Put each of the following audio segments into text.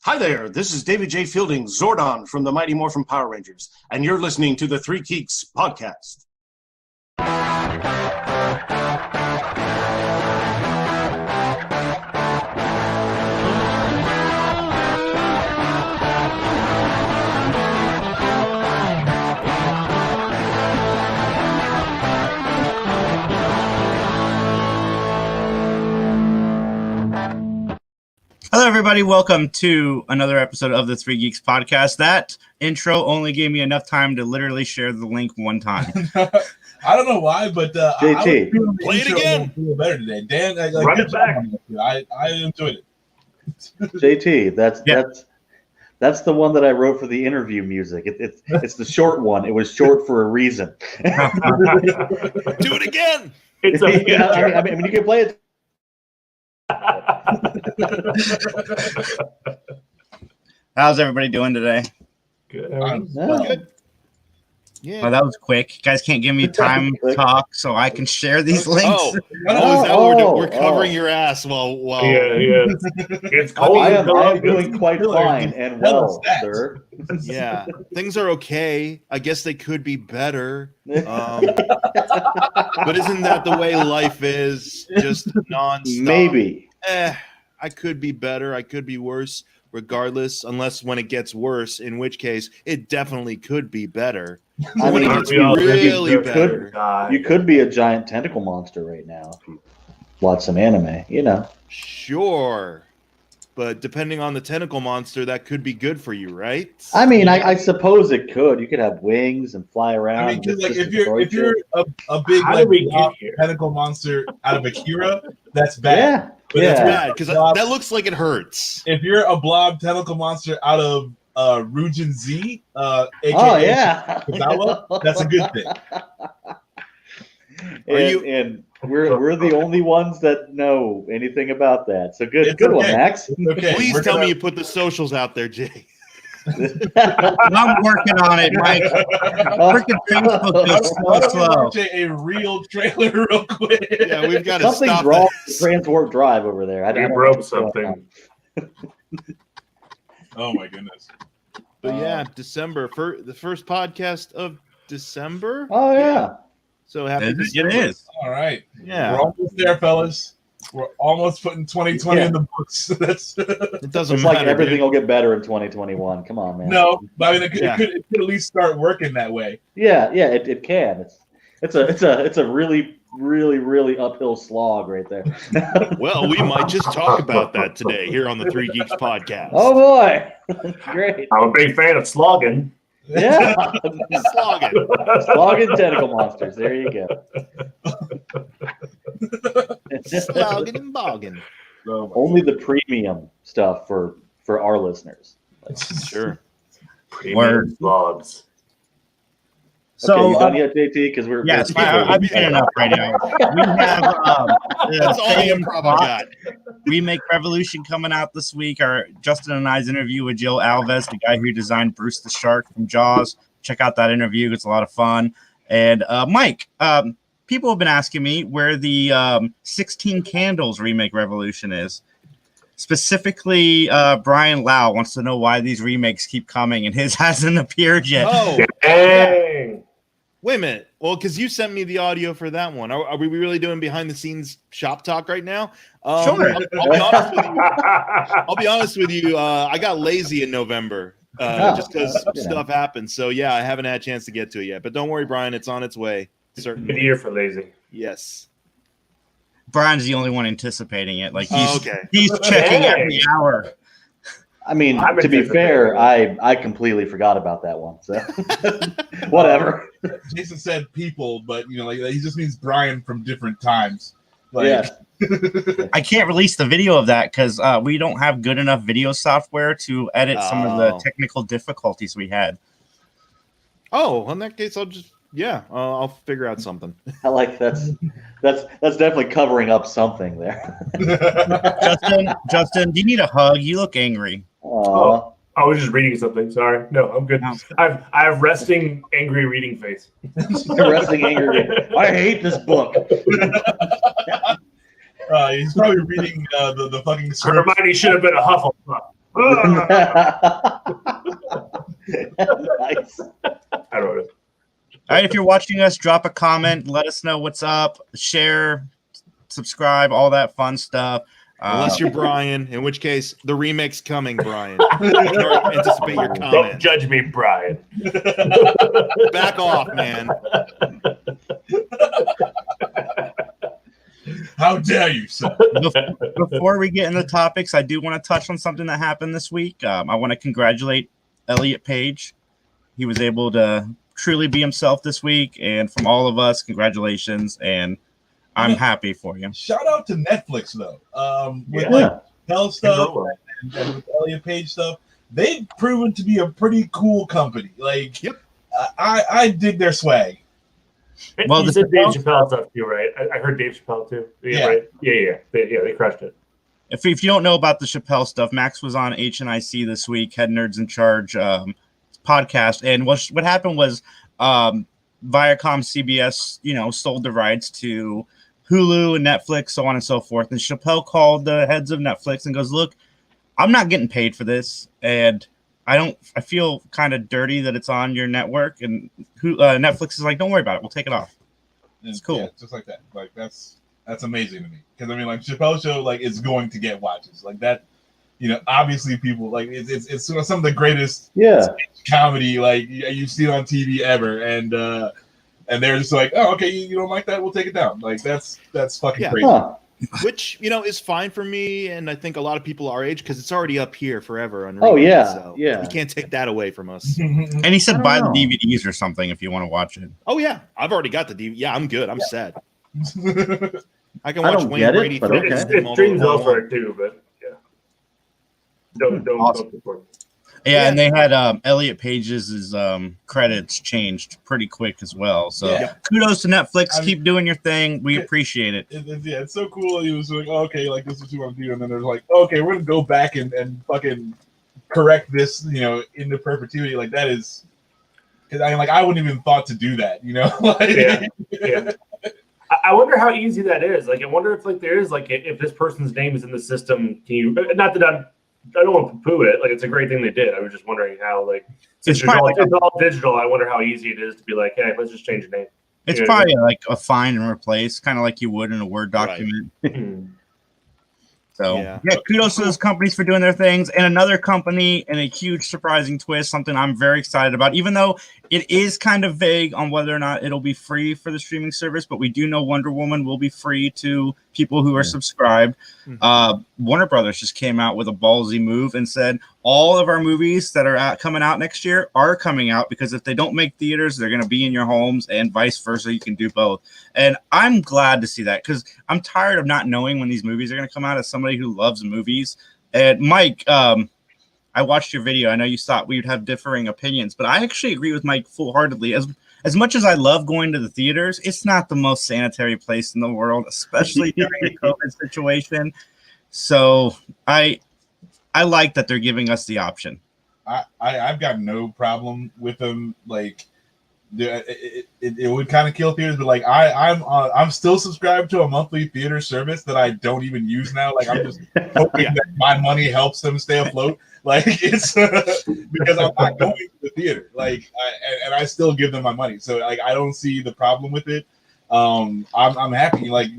Hi there, this is David J. Fielding, Zordon from the Mighty Morphin Power Rangers, and you're listening to the Three Geeks Podcast. Hello, everybody. Welcome to another episode of the Three Geeks Podcast. That intro only gave me enough time to literally share the link one time. I don't know why, but JT, play it again. Feel better today, Dan. Run it back. I enjoyed it. JT, that's the one that I wrote for the interview music. It's the short one. It was short for a reason. Do it again. It's a I mean, you can play it. How's everybody doing today? Good. Good. Yeah. Oh, that was quick. You guys can't give me time to talk so I can share these links. We're covering your ass while yeah. It's cold. I am doing quite fine and well, sir. Yeah, things are okay. I guess they could be better. But isn't that the way life is? Just nonstop. Maybe. I could be better. I could be worse. Regardless, unless when it gets worse, in which case it definitely could be better. I mean, it's really better. You could be a giant tentacle monster right now if you watch some anime, you know. Sure, but depending on the tentacle monster, that could be good for you, right? I mean, I suppose it could. You could have wings and fly around. I mean, because like if you're a big tentacle monster out of Akira, that's bad. Yeah. But that's bad because that looks like it hurts. If you're a blob tentacle monster out of Rujin Z, aka Kazawa, that's a good thing. And we're the only ones that know anything about that. So good one, Max. Okay. Please tell me you put the socials out there, Jay. I'm working on it, Mike. Freaking Facebook is slow. A real trailer real quick. Yeah, we've got to stop. Something's wrong with Transwarp Drive over there. I broke something. Oh my goodness. But yeah, December, for the first podcast of December. Oh yeah. So happy It December. is. All right. Yeah. We're almost there, fellas. We're almost putting 2020 in the books. It doesn't it's matter. Like everything will get better in 2021. Come on, man. No, but I mean, it could at least start working that way. Yeah, it can. It's a really, really, really uphill slog right there. Well, we might just talk about that today here on the Three Geeks Podcast. Oh boy, great! I'm a big fan of slogging. Yeah, Slogging tentacle monsters. There you go. Slogging and bogging. Only the premium stuff for our listeners. Sure. Premium slogs. So, okay, you done yet, JT? Because we're I'm getting enough right now. We have That's all you probably got. Remake Revolution coming out this week. Our Justin and I's interview with Jill Alves, the guy who designed Bruce the Shark from Jaws. Check out that interview; it's a lot of fun. And Mike, people have been asking me where the 16 Candles Remake Revolution is. Specifically, Brian Lau wants to know why these remakes keep coming and his hasn't appeared yet. Oh, dang. Wait a minute. Well, because you sent me the audio for that one. Are we really doing behind the scenes shop talk right now? Sure. I'll be honest with you. I got lazy in November just because stuff happened. So yeah, I haven't had a chance to get to it yet. But don't worry, Brian. It's on its way. Certainly. Good year for lazy. Yes. Brian's the only one anticipating it. Like okay. He's checking every hour. I mean, to be fair, I completely forgot about that one. So whatever. Jason said people, but like he just means Brian from different times. Yeah. I can't release the video of that because we don't have good enough video software to edit some of the technical difficulties we had. Oh, in that case, I'll figure out something. I like that's definitely covering up something there. Justin, do you need a hug? You look angry. Oh, I was just reading something. Sorry. No, I'm good. I have resting angry reading face. Resting angry. I hate this book. He's probably reading the fucking script. Hermione should have been a Hufflepuff. Nice. I wrote it. All right, if you're watching us, drop a comment. Let us know what's up. Share, subscribe, all that fun stuff. Unless you're Brian, in which case the remake's coming, Brian. Anticipate your Don't comment. judge me, Brian. Back off, man. How dare you, sir? Before we get into topics, I do want to touch on something that happened this week. I want to congratulate Elliot Page. He was able to truly be himself this week, and from all of us, congratulations, and I'm happy for you. Shout out to Netflix though. With Hell stuff and with Elliot Page stuff, they've proven to be a pretty cool company. Like, I dig their swag. Well, you said Dave Chappelle stuff too, right? I heard Dave Chappelle too. Yeah, right. Yeah. They crushed it. If you don't know about the Chappelle stuff, Max was on HNIC this week, Head Nerds in Charge podcast, and what happened was Viacom, CBS, sold the rights to Hulu and Netflix, so on and so forth. And Chappelle called the heads of Netflix and goes, "Look, I'm not getting paid for this, and I feel kind of dirty that it's on your network." And Netflix is like, "Don't worry about it. We'll take it off." It's cool. Yeah, just like that. Like that's amazing to me, because I mean, like, Chappelle Show, like, is going to get watches like that. Obviously people like it's some of the greatest comedy like you've seen on TV ever, and they're just like, "Oh, okay, you don't like that? We'll take it down." Like that's fucking crazy. Huh. Which is fine for me, and I think a lot of people our age, because it's already up here forever. You can't take that away from us. And he said buy the DVDs or something if you want to watch it. Oh yeah, I've already got the DVD. Yeah, I'm good. I'm set. I can watch Wayne Brady. It streams elsewhere too, but yeah, don't support. Yeah, and they had Elliot Page's credits changed pretty quick as well. So kudos to Netflix. Keep doing your thing. We appreciate it. It's so cool. He was like, okay, like, this is what you want to do. And then there's like, okay, we're going to go back and fucking correct this, into perpetuity. Like, that is, because I wouldn't even thought to do that, Yeah. I wonder how easy that is. Like, I wonder if, like, there is, like, if this person's name is in the system, can you, not that I don't want to poo it. Like, it's a great thing they did. I was just wondering how, like, it's all digital. I wonder how easy it is to be like, hey, let's just change the name. It's probably like a find and replace, kind of like you would in a Word document. Right. So, kudos to those companies for doing their things. And another company, and a huge surprising twist, something I'm very excited about, even though it is kind of vague on whether or not it'll be free for the streaming service, but we do know Wonder Woman will be free to people who are subscribed. Warner Brothers just came out with a ballsy move and said all of our movies that are coming out next year are coming out, because if they don't make theaters, they're going to be in your homes, and vice versa. You can do both. And I'm glad to see that, because I'm tired of not knowing when these movies are going to come out as somebody who loves movies. And Mike, I watched your video. I know you thought we would have differing opinions, but I actually agree with Mike full-heartedly. As much as I love going to the theaters, it's not the most sanitary place in the world, especially during a COVID situation. So I like that they're giving us the option. I've got no problem with them. Like, it would kind of kill theaters, but like I'm still subscribed to a monthly theater service that I don't even use now. Like, I'm just hoping that my money helps them stay afloat. Like, it's because I'm not going to the theater. Like, and I still give them my money. So, like, I don't see the problem with it. I'm happy. Like,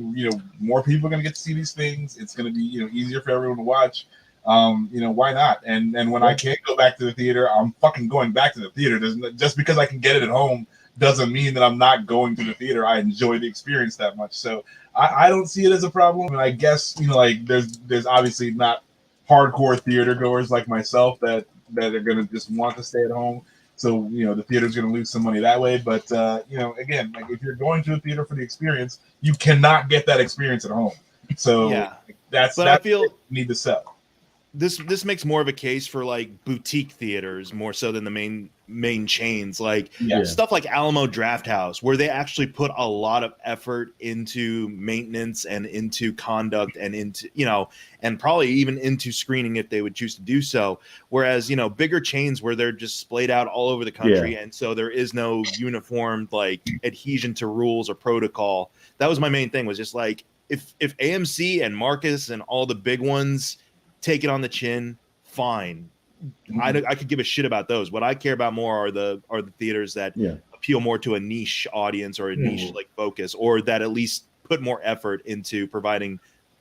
more people are gonna get to see these things. It's gonna be easier for everyone to watch. Why not? And when I can't go back to the theater, I'm fucking going back to the theater. Just because I can get it at home doesn't mean that I'm not going to the theater. I enjoy the experience that much. So I don't see it as a problem. And I guess, like, there's obviously not hardcore theater goers like myself that are going to just want to stay at home. So, the theater's going to lose some money that way. But, again, like, if you're going to a theater for the experience, you cannot get that experience at home. So that's I feel what you need to sell. This makes more of a case for, like, boutique theaters more so than the main chains, like stuff like Alamo Drafthouse, where they actually put a lot of effort into maintenance and into conduct and into and probably even into screening if they would choose to do so. Whereas bigger chains where they're just splayed out all over the country, and so there is no uniform like adhesion to rules or protocol. That was my main thing, was just like if AMC and Marcus and all the big ones take it on the chin, fine. I could give a shit about those. What I care about more are the theaters that appeal more to a niche audience or a niche like focus, or that at least put more effort into providing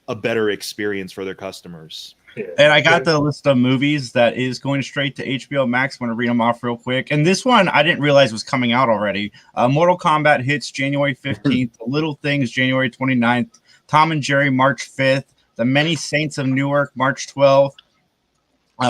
a better experience for their customers. And I got the list of movies that is going straight to HBO Max. I'm going to read them off real quick. And this one I didn't realize was coming out already. Mortal Kombat hits January 15th. Little Things January 29th. Tom and Jerry March 5th. The Many Saints of Newark March 12th.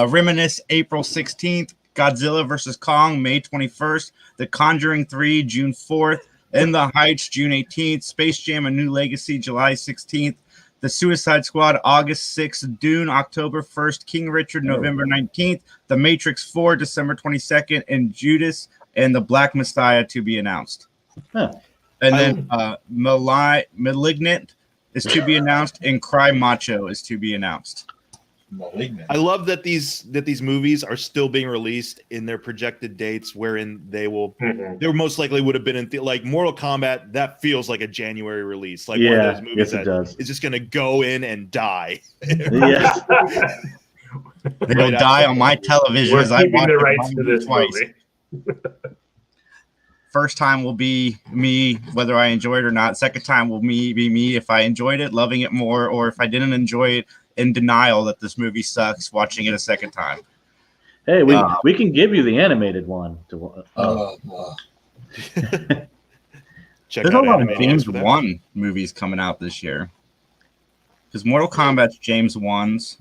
Reminisce April 16th. Godzilla vs. Kong May 21st. The Conjuring 3 June 4th. In the Heights June 18th. Space Jam: A New Legacy July 16th. The Suicide Squad August 6th. Dune October 1st. King Richard November 19th. The Matrix 4 December 22nd. And Judas and the Black Messiah to be announced. And then Malignant is to be announced, and Cry Macho is to be announced. Malignant. I love that these movies are still being released in their projected dates, wherein they will they most likely would have been in like Mortal Kombat. That feels like a January release, like one of those movies that is just going to go in and die. Yes. They'll die on my television. We're keeping the rights to this movie. First time will be me, whether I enjoy it or not. Second time will be me if I enjoyed it, loving it more, or if I didn't enjoy it, in denial that this movie sucks, watching it a second time. Hey, we can give you the animated one. Check There's out a lot of animated James for that. Wan movies coming out this year. Because Mortal Kombat's James Wan's,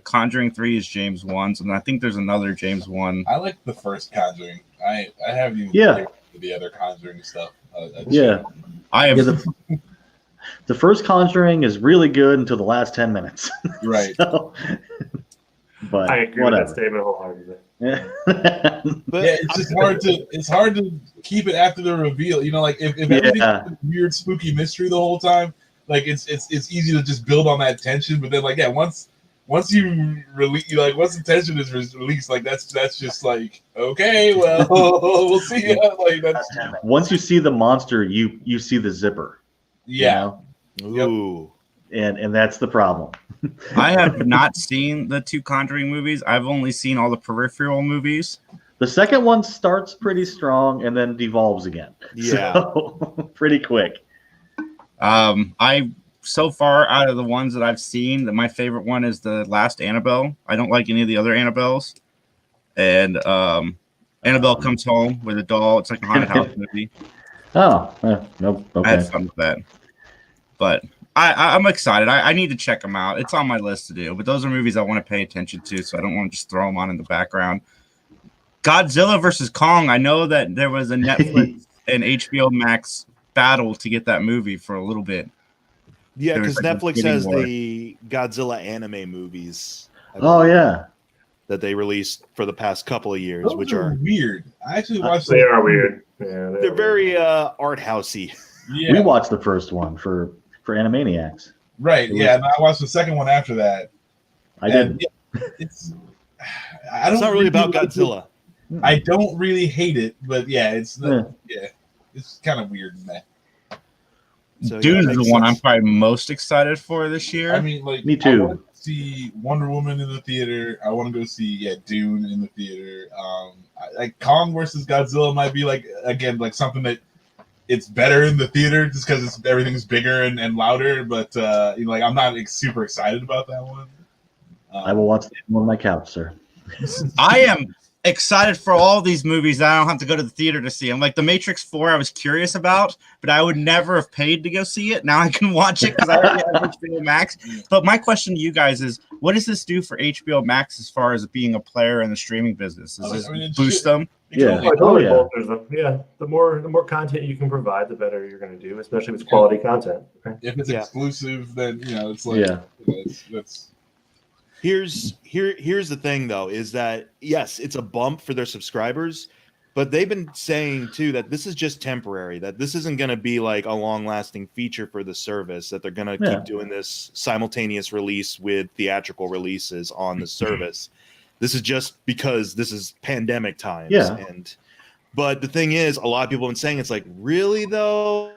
Conjuring 3 is James Wan's, and I think there's another James Wan. I like the first Conjuring. I haven't even played the other Conjuring stuff. I have. The first Conjuring is really good until the last 10 minutes. Right. So, but I agree with that statement wholeheartedly. But it's hard to keep it after the reveal. You know, like if everything's a weird spooky mystery the whole time, like it's easy to just build on that tension. But then once you release, once the tension is released, that's just like, okay, well, we'll see. Once you see the monster, you see the zipper. Yeah. Ooh. And that's the problem. I have not seen the two Conjuring movies. I've only seen all the peripheral movies. The second one starts pretty strong and then devolves again. Yeah. So, pretty quick. So far out of the ones that I've seen, that my favorite one is the last Annabelle. I don't like any of the other Annabelles. And Annabelle Comes Home with a doll. It's like a haunted house movie. Oh, nope. Okay. I had fun with that. But I'm excited. I need to check them out. It's on my list to do. But those are movies I want to pay attention to, so I don't want to just throw them on in the background. Godzilla vs. Kong. I know that there was a Netflix and HBO Max battle to get that movie for a little bit. Yeah, because Netflix has the Godzilla anime movies. Oh, yeah. That they released for the past couple of years, which are weird. I actually watched them. They are weird. Yeah, they're very art housey. Yeah. We watched the first one for Animaniacs. Right. Yeah, and I watched the second one after that. I did. It's not really about Godzilla. I don't really hate it, but it's kind of weird in that. So, Dune is the one I'm probably most excited for this year. I mean, me too. I want to see Wonder Woman in the theater. I want to go see Dune in the theater. Kong versus Godzilla might be something that it's better in the theater just because everything's bigger and louder. But I'm not super excited about that one. I will watch that one on my couch, sir. I am excited for all these movies that I don't have to go to the theater to see. I'm like The Matrix 4 I was curious about, but I would never have paid to go see it. Now I can watch it because I already have HBO Max. But my question to you guys is, what does this do for HBO Max as far as being a player in the streaming business? Does this boost them? Yeah. The more content you can provide, the better you're going to do, especially if it's quality content. Okay? If it's exclusive, then it's like that's. Here's the thing though, is that yes, it's a bump for their subscribers, but they've been saying too that this is just temporary, that this isn't going to be like a long-lasting feature for the service, that they're going to keep doing this simultaneous release with theatrical releases on the service. This is just because this is pandemic times. Yeah. But the thing is, a lot of people have been saying, it's like, really though,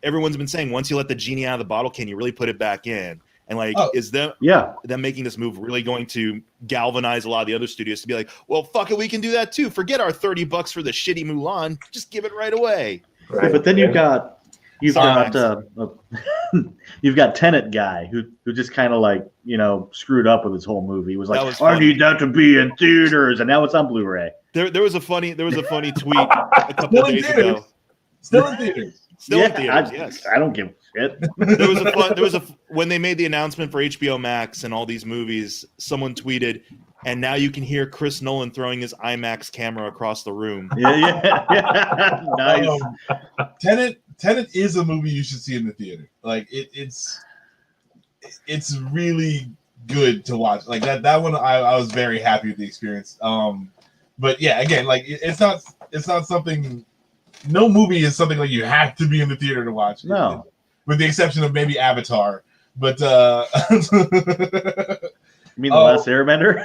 everyone's been saying, once you let the genie out of the bottle, can you really put it back in? And like, is them making this move really going to galvanize a lot of the other studios to be like, well, fuck it, we can do that too. Forget our $30 for the shitty Mulan. Just give it right away. Right. But then you've got you've got Tenet guy who just kind of like, you know, screwed up with his whole movie. He was like, I need that to be in theaters, and now it's on Blu-ray. There was a funny tweet a couple of days ago. Still in theaters. In theaters, yes. I don't give a shit. When they made the announcement for HBO Max and all these movies, someone tweeted, and now you can hear Chris Nolan throwing his IMAX camera across the room. Yeah. Nice. Tenet is a movie you should see in the theater. Like it's really good to watch. Like that one, I was very happy with the experience. But yeah, again, like it's not something. No movie is something like you have to be in the theater to watch. No, with the exception of maybe Avatar. But you mean the Last Airbender?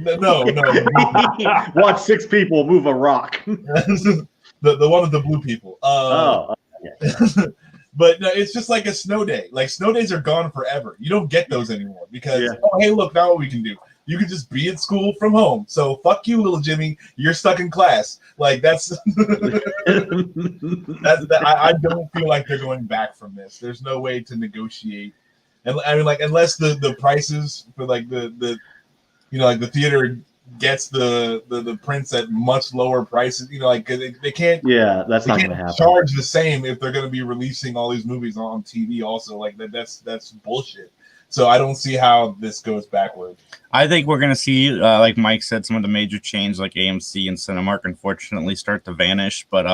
No. Watch 6 people move a rock. The one with the blue people. Okay. But no, it's just like a snow day. Like snow days are gone forever. You don't get those anymore because hey, look, now what we can do. You can just be at school from home. So fuck you, little Jimmy. You're stuck in class. Like that's I don't feel like they're going back from this. There's no way to negotiate. And I mean, like, unless the prices for like the you know, like the theater gets the prints at much lower prices, you know, like they can't. Yeah, that's not going to happen. Charge the same if they're going to be releasing all these movies on TV. Also, like that's bullshit. So I don't see how this goes backward. I think we're going to see, like Mike said, some of the major chains like AMC and Cinemark, unfortunately, start to vanish. But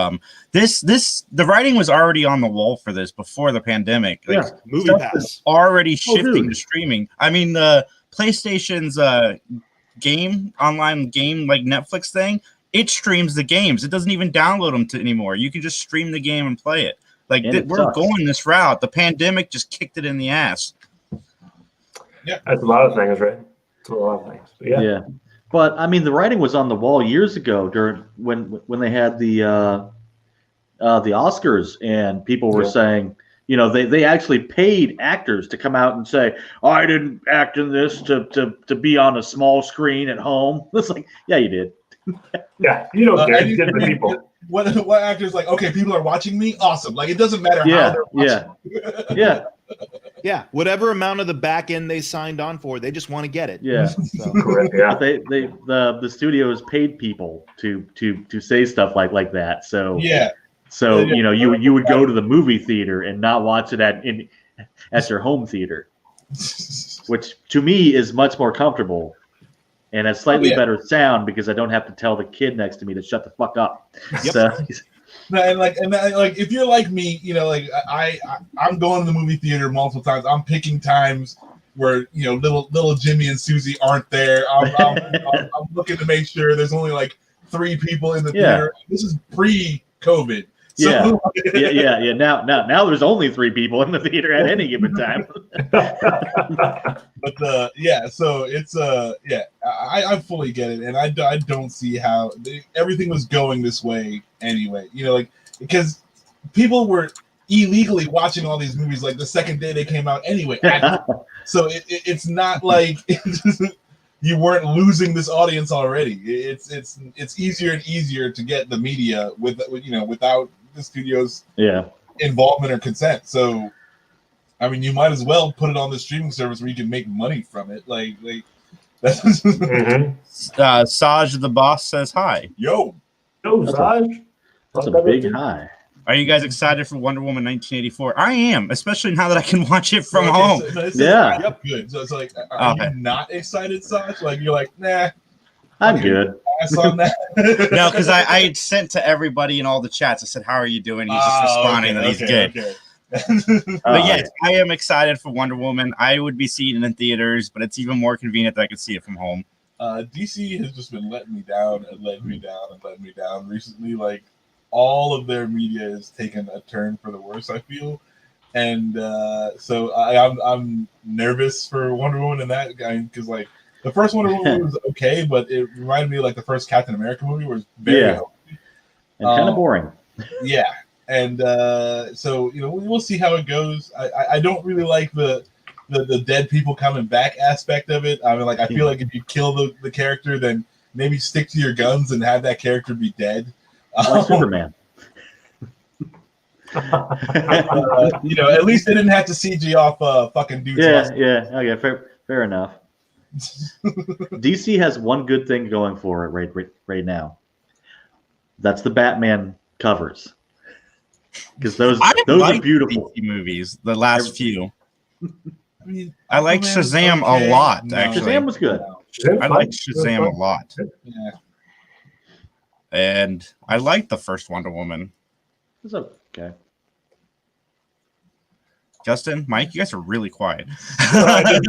the writing was already on the wall for this before the pandemic. Like, Movie Pass already shifting to streaming. I mean, the PlayStation's online game like Netflix thing, it streams the games. It doesn't even download them anymore. You can just stream the game and play it. Like we're going this route. The pandemic just kicked it in the ass. Yeah, that's a lot of things, right? It's a lot of things. But yeah. But I mean, the writing was on the wall years ago during when they had the Oscars, and people were saying, you know, they actually paid actors to come out and say, I didn't act in this to be on a small screen at home. It's like, yeah, you did. Yeah, you don't care. You did the people. What actors like? Okay, people are watching me. Awesome. Like it doesn't matter how they're watching. Yeah, whatever amount of the back end they signed on for, they just want to get it. Yeah, so. Correct. Yeah, the studios paid people to say stuff like that. So so you know you would go to the movie theater and not watch it at your home theater, which to me is much more comfortable and has slightly better sound because I don't have to tell the kid next to me to shut the fuck up. Yep. So, and if you're like me, you know, like I'm going to the movie theater multiple times. I'm picking times where, you know, little Jimmy and Susie aren't there. I'm looking to make sure there's only like 3 people in the theater. This is pre-COVID. So, yeah. Now there's only 3 people in the theater at any given time. But so it's I fully get it, and I don't see how everything was going this way anyway. You know, like because people were illegally watching all these movies like the second day they came out anyway. So it's not like you weren't losing this audience already. It's easier and easier to get the media without the studio's involvement or consent. So I mean, you might as well put it on the streaming service where you can make money from it. Like that's Saj the boss says hi. Yo, Saj. That's a big hi. Are you guys excited for Wonder Woman 1984? I am, especially now that I can watch it from home. Good. So it's like, are you not excited, Saj? Like you're like, nah. I'm good. Pass on that. No, because I sent to everybody in all the chats. I said, "How are you doing?" He's just responding that he's good. Okay. But yes, I am excited for Wonder Woman. I would be seeing it in theaters, but it's even more convenient that I can see it from home. DC has just been letting me down and letting me down recently. Like all of their media has taken a turn for the worse, I feel, and so I'm nervous for Wonder Woman and that guy because like the first Wonder Woman was okay, but it reminded me of like the first Captain America movie, where it's very and kind of boring. And so you know we'll see how it goes. I don't really like the the dead people coming back aspect of it. I mean, like I feel like if you kill the character, then maybe stick to your guns and have that character be dead. Like Superman. At least they didn't have to CG off fucking dudes. Okay, fair enough. DC has one good thing going for it right now. That's the Batman covers. Because those are beautiful DC movies. The last few. I liked Shazam a lot. Actually, Shazam was good. I liked Shazam a lot. Yeah. And I liked the first Wonder Woman. It's okay. Justin, Mike, you guys are really quiet. I'm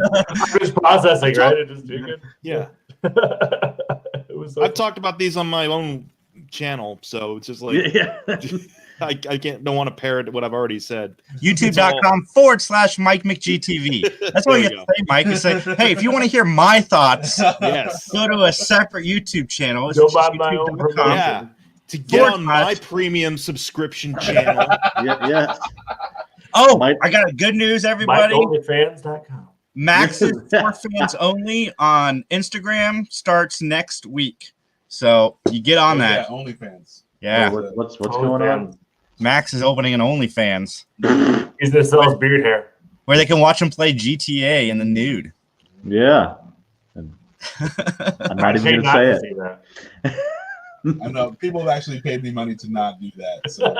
just processing, right? It just did good. Yeah. It I've talked about these on my own channel, so it's just like I don't want to parrot what I've already said. YouTube.com/Mike McGTV. That's what you have to say, Mike. You say, hey, if you want to hear my thoughts, yes, go to a separate YouTube channel. It's go buy my own promotion. Yeah. To get on my premium subscription channel. Yeah. Oh, I got good news, everybody. MikeOnlyFans.com. Max is for fans only on Instagram starts next week. So you get on that. Yeah, OnlyFans. Yeah. What's going on? Max is opening an OnlyFans. He's going to sell his beard hair. Where they can watch him play GTA in the nude. Yeah. I'm not even going to say it. I know people have actually paid me money to not do that. So,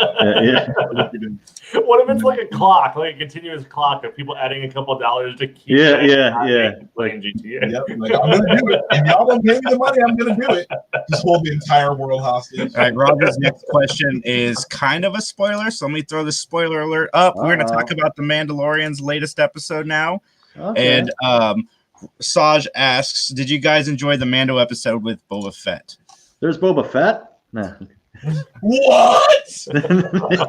what if it's like a clock, like a continuous clock of people adding a couple of dollars to keep playing GTA? Yep, like, I'm gonna do it. If y'all don't pay me the money, I'm gonna do it. Just hold the entire world hostage. All right, Roger's next question is kind of a spoiler, so let me throw the spoiler alert up. We're going to talk about the Mandalorian's latest episode now. Okay. And Saj asks, did you guys enjoy the Mando episode with Boba Fett? There's Boba Fett? No. What?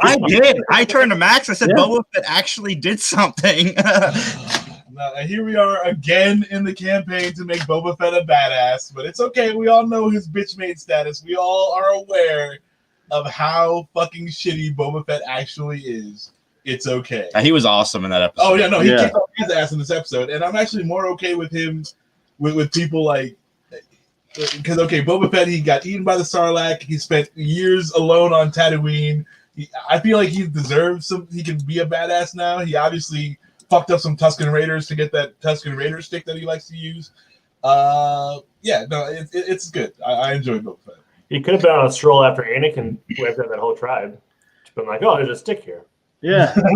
I did. I turned to Max. I said Boba Fett actually did something. Now, here we are again in the campaign to make Boba Fett a badass, but it's okay. We all know his bitch-made status. We all are aware of how fucking shitty Boba Fett actually is. It's okay. He was awesome in that episode. Oh, yeah, no, he kicked off his ass in this episode, and I'm actually more okay with him with people like because Boba Fett, he got eaten by the Sarlacc. He spent years alone on Tatooine. I feel like he deserves some. He can be a badass now. He obviously fucked up some Tusken Raiders to get that Tusken Raider stick that he likes to use. It's good. I enjoy Boba Fett. He could have been on a stroll after Anakin wiped out that whole tribe. Just been like, oh, there's a stick here. Yeah. There's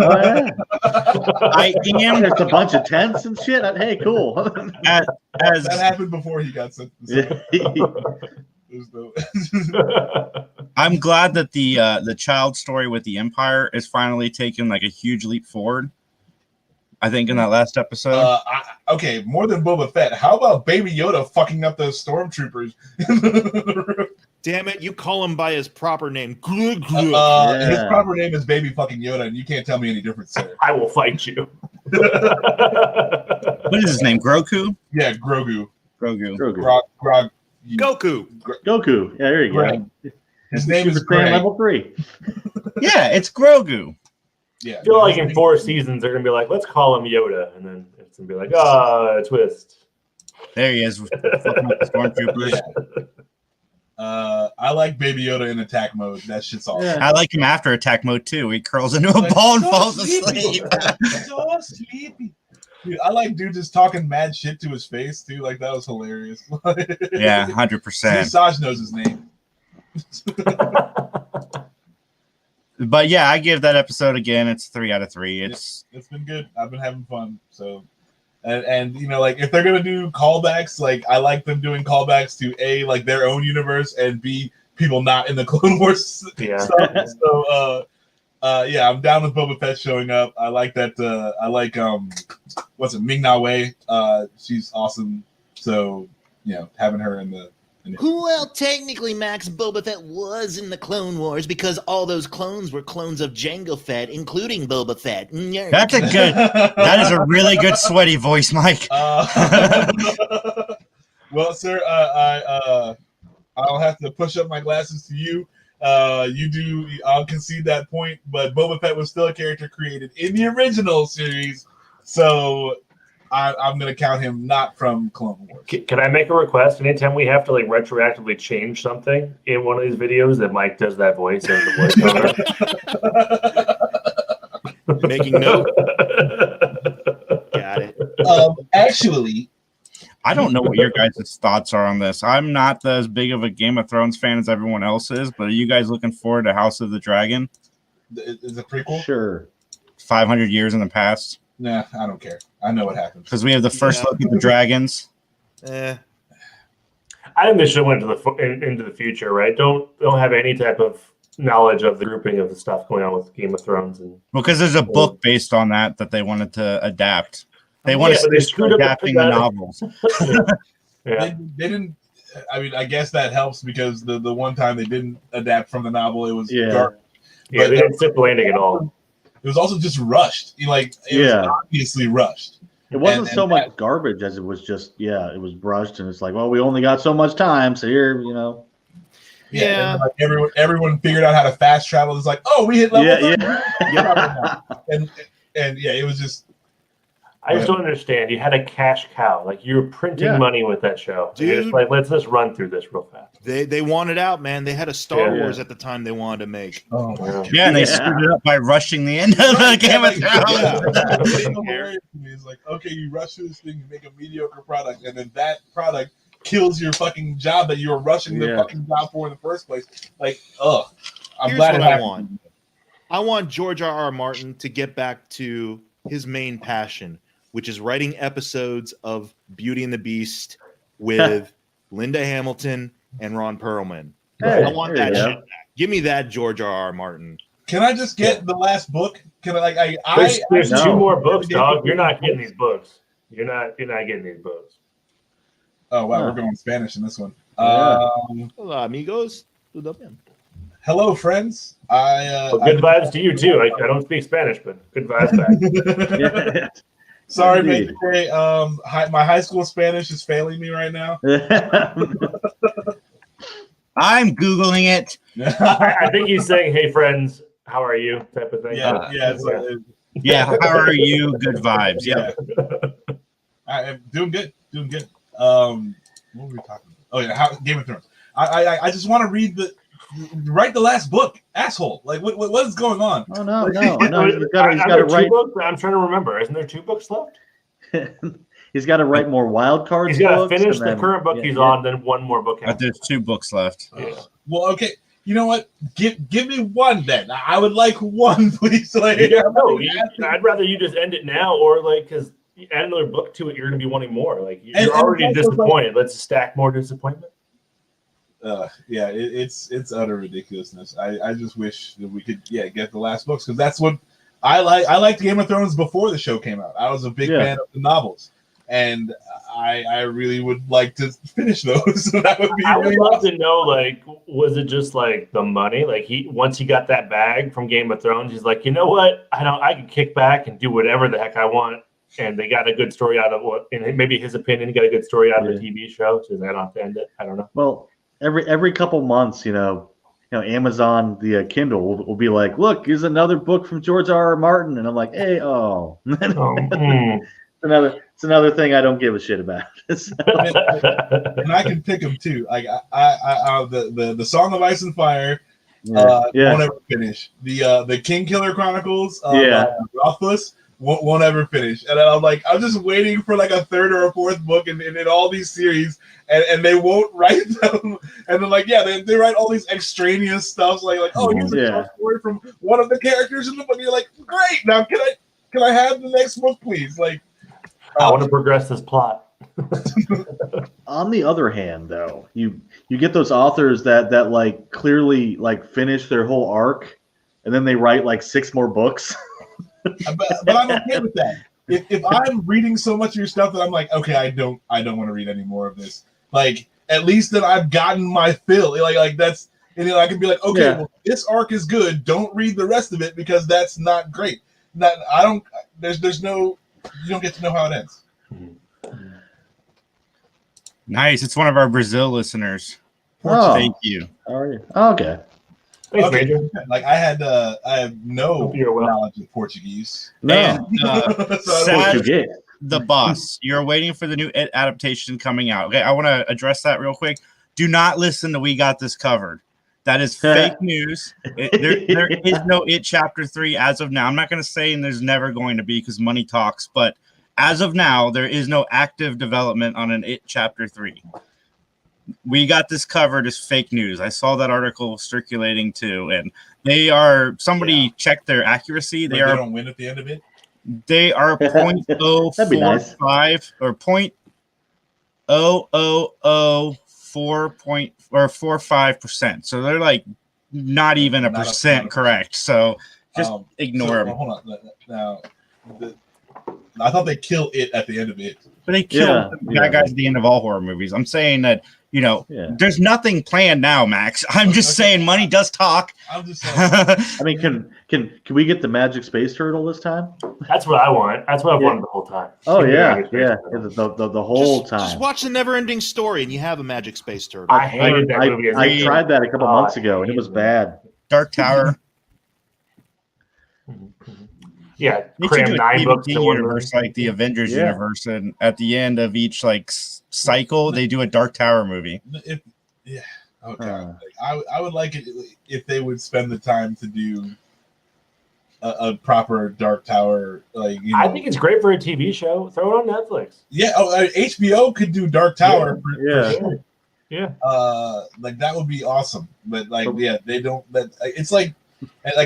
a bunch of tents and shit. Hey, cool. That happened before he got sent. I'm glad that the child story with the Empire is finally taking like a huge leap forward. I think in that last episode. More than Boba Fett. How about Baby Yoda fucking up those stormtroopers? Damn it! You call him by his proper name. His proper name is Baby fucking Yoda, and you can't tell me any different, sir. I will fight you. What is his name? Grogu? Yeah, Grogu. Grogu. Goku. Goku. Yeah, there you go. His name is Greg. Level 3. Yeah, it's Grogu. Yeah. I feel like in 4 seasons they're gonna be like, let's call him Yoda, and then it's gonna be like, twist. There he is. Stormtroopers. Yeah. I like Baby Yoda in attack mode. That shit's awesome. Yeah. I like him after attack mode too. He curls into a ball and falls asleep. So sleepy. Dude, I like dude just talking mad shit to his face too. Like that was hilarious. Yeah, 100%. Saj knows his name. But yeah, I give that episode again. It's 3 out of 3. It's been good. I've been having fun. So, and you know, like if they're gonna do callbacks, like I like them doing callbacks to A, like their own universe, and B, people not in the Clone Wars stuff. So, I'm down with Boba Fett showing up. I like that. I like what's it, Ming-Na Wen. She's awesome. So, you know, having her in the. Well, technically, Max, Boba Fett was in the Clone Wars because all those clones were clones of Jango Fett, including Boba Fett. That's a good. That is a really good sweaty voice, Mike. Well, sir, I'll have to push up my glasses to you. I'll concede that point, but Boba Fett was still a character created in the original series, so I'm going to count him not from Clone Wars. Can I make a request? Anytime we have to like retroactively change something in one of these videos, that Mike does that voice as the voiceover. Making note. Got it. Actually, I don't know what your guys' thoughts are on this. I'm not as big of a Game of Thrones fan as everyone else is, but are you guys looking forward to House of the Dragon? Is it a prequel? Sure. 500 years in the past. Nah, I don't care. I know what happens. Because we have the first look at the dragons. I think they should have went into the future, right? Don't have any type of knowledge of the grouping of the stuff going on with Game of Thrones, and because there's a book based on that they wanted to adapt. They wanted to start adapting the novels. They didn't. I mean, I guess that helps because the one time they didn't adapt from the novel, it was garbage. Yeah, they didn't stick the landing at all. It was also just rushed. It was obviously rushed. It wasn't so much garbage as it was just, it was brushed, and it's like, well, we only got so much time, so here, Yeah. And like everyone figured out how to fast travel. It's like, oh, we hit level 30. And it was just. I just don't understand. You had a cash cow. Like, you were printing money with that show. Dude, you're just like, let's just run through this real fast. They wanted out, man. They had a Star Wars at the time they wanted to make. Oh, wow. Yeah, and they screwed it up by rushing the end of the Game of Thrones. It's like, okay, you rush through this thing, you make a mediocre product, and then that product kills your fucking job that you were rushing the fucking job for in the first place. Like, I'm glad it happened. I want George R.R. Martin to get back to his main passion, which is writing episodes of Beauty and the Beast with Linda Hamilton and Ron Perlman. Hey, I want that shit back. Give me that, George R.R. Martin. Can I just get the last book? Can I there's two more books, dog. You're not getting these books. You're not getting these books. Oh wow, we're going Spanish in this one. Hola, amigos. Hello, friends. Good vibes to you too. I don't speak Spanish, but good vibes back. Sorry, mate. My high school Spanish is failing me right now. I'm Googling it. I think he's saying, "Hey, friends, how are you?" type of thing. Yeah. How are you? Good vibes. Yeah. I'm doing good. What were we talking about? Oh yeah, Game of Thrones. I just want to write the last book, asshole. Like what is going on? Oh no. He's got to write. I'm trying to remember. Isn't there 2 books left? He's got to write more wild cards. He's got to finish the current book he's on, then one more book. But there's 2 books left. Well, okay. You know what? Give me one then. I would like one, please. I'd rather you just end it now, or because you add another book to it, you're going to be wanting more. Like you're already disappointed. Let's stack more disappointment. It's utter ridiculousness. I just wish that we could get the last books, because that's what I like. I liked Game of Thrones before the show came out. I was a big fan of the novels, and I really would like to finish those. So that would be. I would love to know, was it just the money? Once he got that bag from Game of Thrones, he's like, you know what? I can kick back and do whatever the heck I want. And they got a good story out of in maybe his opinion, he got a good story out of the TV show. So they don't have to end it. I don't know. Well, every couple months, Amazon, the Kindle will be like, look, here's another book from George R.R. Martin, and I'm like, hey, It's another thing I don't give a shit about. And I can pick them too. Like the Song of Ice and Fire, won't ever finish. The King Killer Chronicles, Rothfuss, won't ever finish. And I'm just waiting for a 3rd or a 4th book in all these series, and they won't write them. And then they write all these extraneous stuff here's a story from one of the characters in the book. And you're like, great, now can I have the next book, please? I want to progress this plot. On the other hand, though, you get those authors that clearly finish their whole arc, and then they write 6 more books. but I'm okay with that. If I'm reading so much of your stuff that I'm like, okay, I don't want to read any more of this. At least that I've gotten my fill. That's, and I can be like, okay, well, this arc is good. Don't read the rest of it because that's not great. There's no. You don't get to know how it ends. Nice. It's one of our Brazil listeners. Thank you. How are you? Okay. Thanks, Major. I have no knowledge of Portuguese. Man, the bus. You're waiting for the new It adaptation coming out. Okay, I want to address that real quick. Do not listen to We Got This Covered. That is fake news. There is no It Chapter 3 as of now. I'm not going to say and there's never going to be because money talks, but as of now, there is no active development on an It Chapter 3. We Got This Covered is fake news. I saw that article circulating too, and they are checked their accuracy. They don't win at the end of it. They are 0.045 or 0.0004.45%. So they're like not even a percent correct. So just ignore them. Hold on. Now, I thought they kill it at the end of it. But they kill the bad guys at the end of all horror movies. I'm saying that, there's nothing planned now, Max. I'm just saying money does talk. I'm just saying. I mean, can we get the magic space turtle this time? That's what I want. That's what I've wanted the whole time. Oh yeah. The whole time. Just watch the Never-Ending Story, and you have a magic space turtle. I hated that movie. I tried that a couple months ago, and it was bad. Dark Tower. Yeah, they cram 9 books to one universe, like the Avengers universe, and at the end of each cycle, they do a Dark Tower movie. I would like it if they would spend the time to do a proper Dark Tower. I think it's great for a TV show. Throw it on Netflix. Yeah, HBO could do Dark Tower. For sure. Yeah, that would be awesome. But they don't. It's like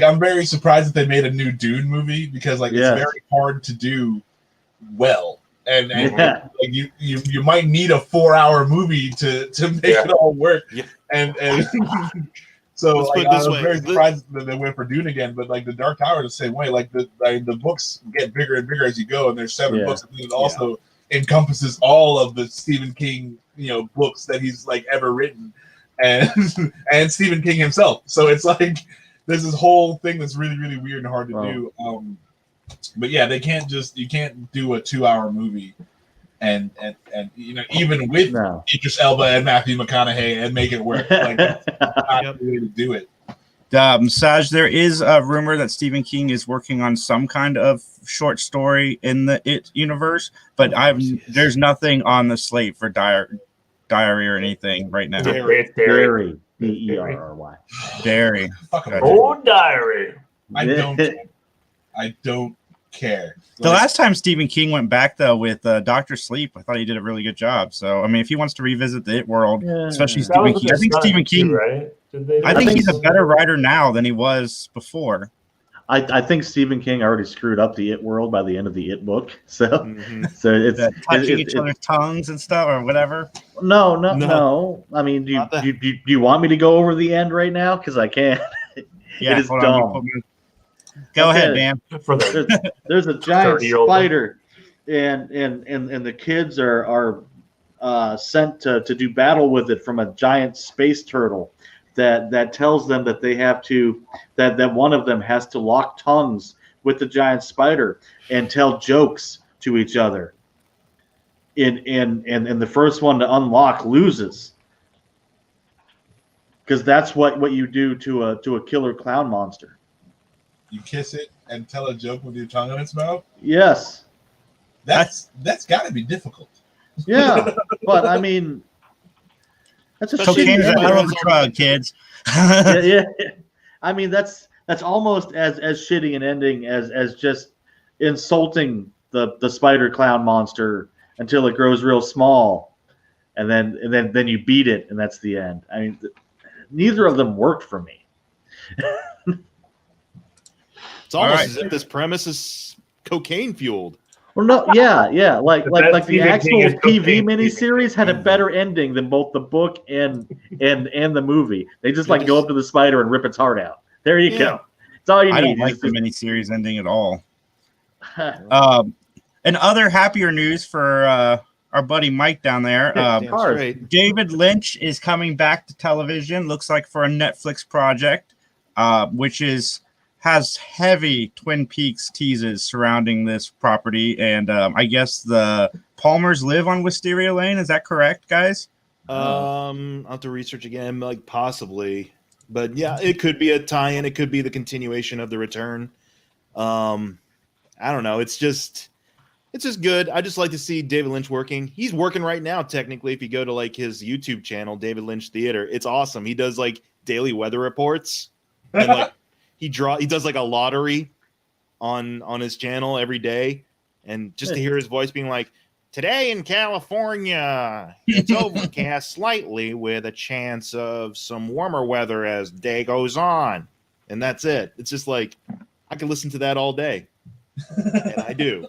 I'm very surprised that they made a new Dune movie because it's very hard to do well, and you might need a 4-hour movie to make it all work. Yeah. And so I was very surprised that they went for Dune again, but the Dark Tower the same way. The books get bigger and bigger as you go, and there's 7 books, and it also encompasses all of the Stephen King books that he's ever written, and Stephen King himself. So it's there's this whole thing that's really, really weird and hard to do. But you can't do a 2-hour movie and even with Idris Elba and Matthew McConaughey and make it work. That's not the way to do it. Saj, there is a rumor that Stephen King is working on some kind of short story in the It universe, but there's nothing on the slate for Diary or anything right now. Diary. Derry. Diary. Diary. I don't care. The last time Stephen King went back though with Dr. Sleep, I thought he did a really good job. So I mean, if he wants to revisit the It world, especially Stephen King, I think Stephen King, right? I think he's a better writer now than he was before. I think Stephen King already screwed up the It world by the end of the It book. So it's touching each other's tongues and stuff or whatever. No. I mean, do you want me to go over the end right now? Because I can't. Yeah, it is dumb. Go ahead, man. There's a giant spider, and the kids are sent to do battle with it from a giant space turtle. That tells them that they have to that one of them has to lock tongues with the giant spider and tell jokes to each other. And the first one to unlock loses, because that's what you do to a killer clown monster. You kiss it and tell a joke with your tongue in its mouth. Yes, that's got to be difficult. Yeah, but I mean. That's a cocaine's a hell of a drug, kids. yeah. I mean, that's almost as shitty an ending as just insulting the spider clown monster until it grows real small, and then you beat it, and that's the end. I mean, neither of them worked for me. It's almost as if this premise is cocaine fueled. Well, no, yeah, like the actual TV miniseries had a better ending than both the book and the movie. They just go up to the spider and rip its heart out. There you go. It's all you need. I don't like the miniseries ending at all. And other happier news for our buddy Mike down there. David Lynch is coming back to television. Looks like for a Netflix project, which has heavy Twin Peaks teases surrounding this property, and I guess the Palmers live on Wisteria Lane. Is that correct, guys? I'll have to research again, possibly, but yeah, it could be a tie-in. It could be the continuation of the return. I don't know. It's just It's just good. I just like to see David Lynch working. He's working right now, technically. If you go to like his YouTube channel, David Lynch Theater, it's awesome. He does like daily weather reports, and like he does like a lottery on his channel every day, and just to hear his voice being like, today in California, it's overcast slightly with a chance of some warmer weather as the day goes on, and that's it. It's just like I could listen to that all day, and I do.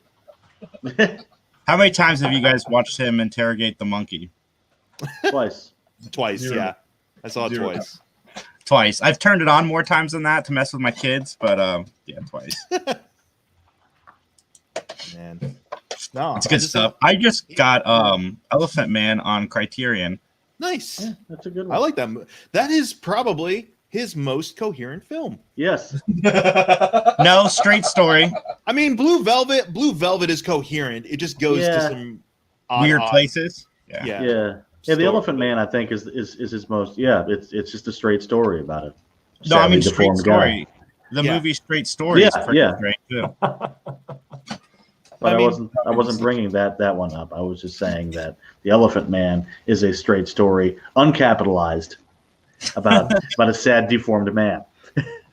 How many times have you guys watched him interrogate the monkey? Twice. Yeah. I saw it twice. Twice. I've turned it on more times than that to mess with my kids, but yeah, twice. Man. No, it's good stuff. I just got Elephant Man on Criterion. Nice. Yeah, that's a good one. I like that. That is probably his most coherent film. Yes. No, Straight Story. I mean, Blue Velvet is coherent. It just goes to some weird places. Yeah. The Elephant Man, I think, is his most. Yeah, it's just a straight story about it. No, I mean Straight Story. The movie Straight Story. Yeah. Great too. But I wasn't bringing that one up. I was just saying that the Elephant Man is a straight story, uncapitalized, about a sad, deformed man.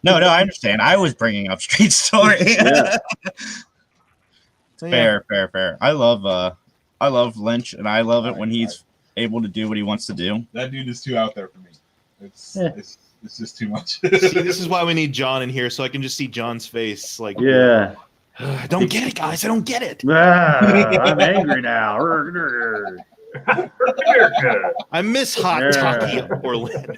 No, I understand. I was bringing up Straight Story. Yeah. Fair. I love Lynch, and I love it when he's able to do what he wants to do. That dude is too out there for me. It's just too much. See, this is why we need John in here, so I can just see John's face. Like, yeah. I don't get it, guys. I don't get it. I'm angry now. I miss hot Taki Orlando.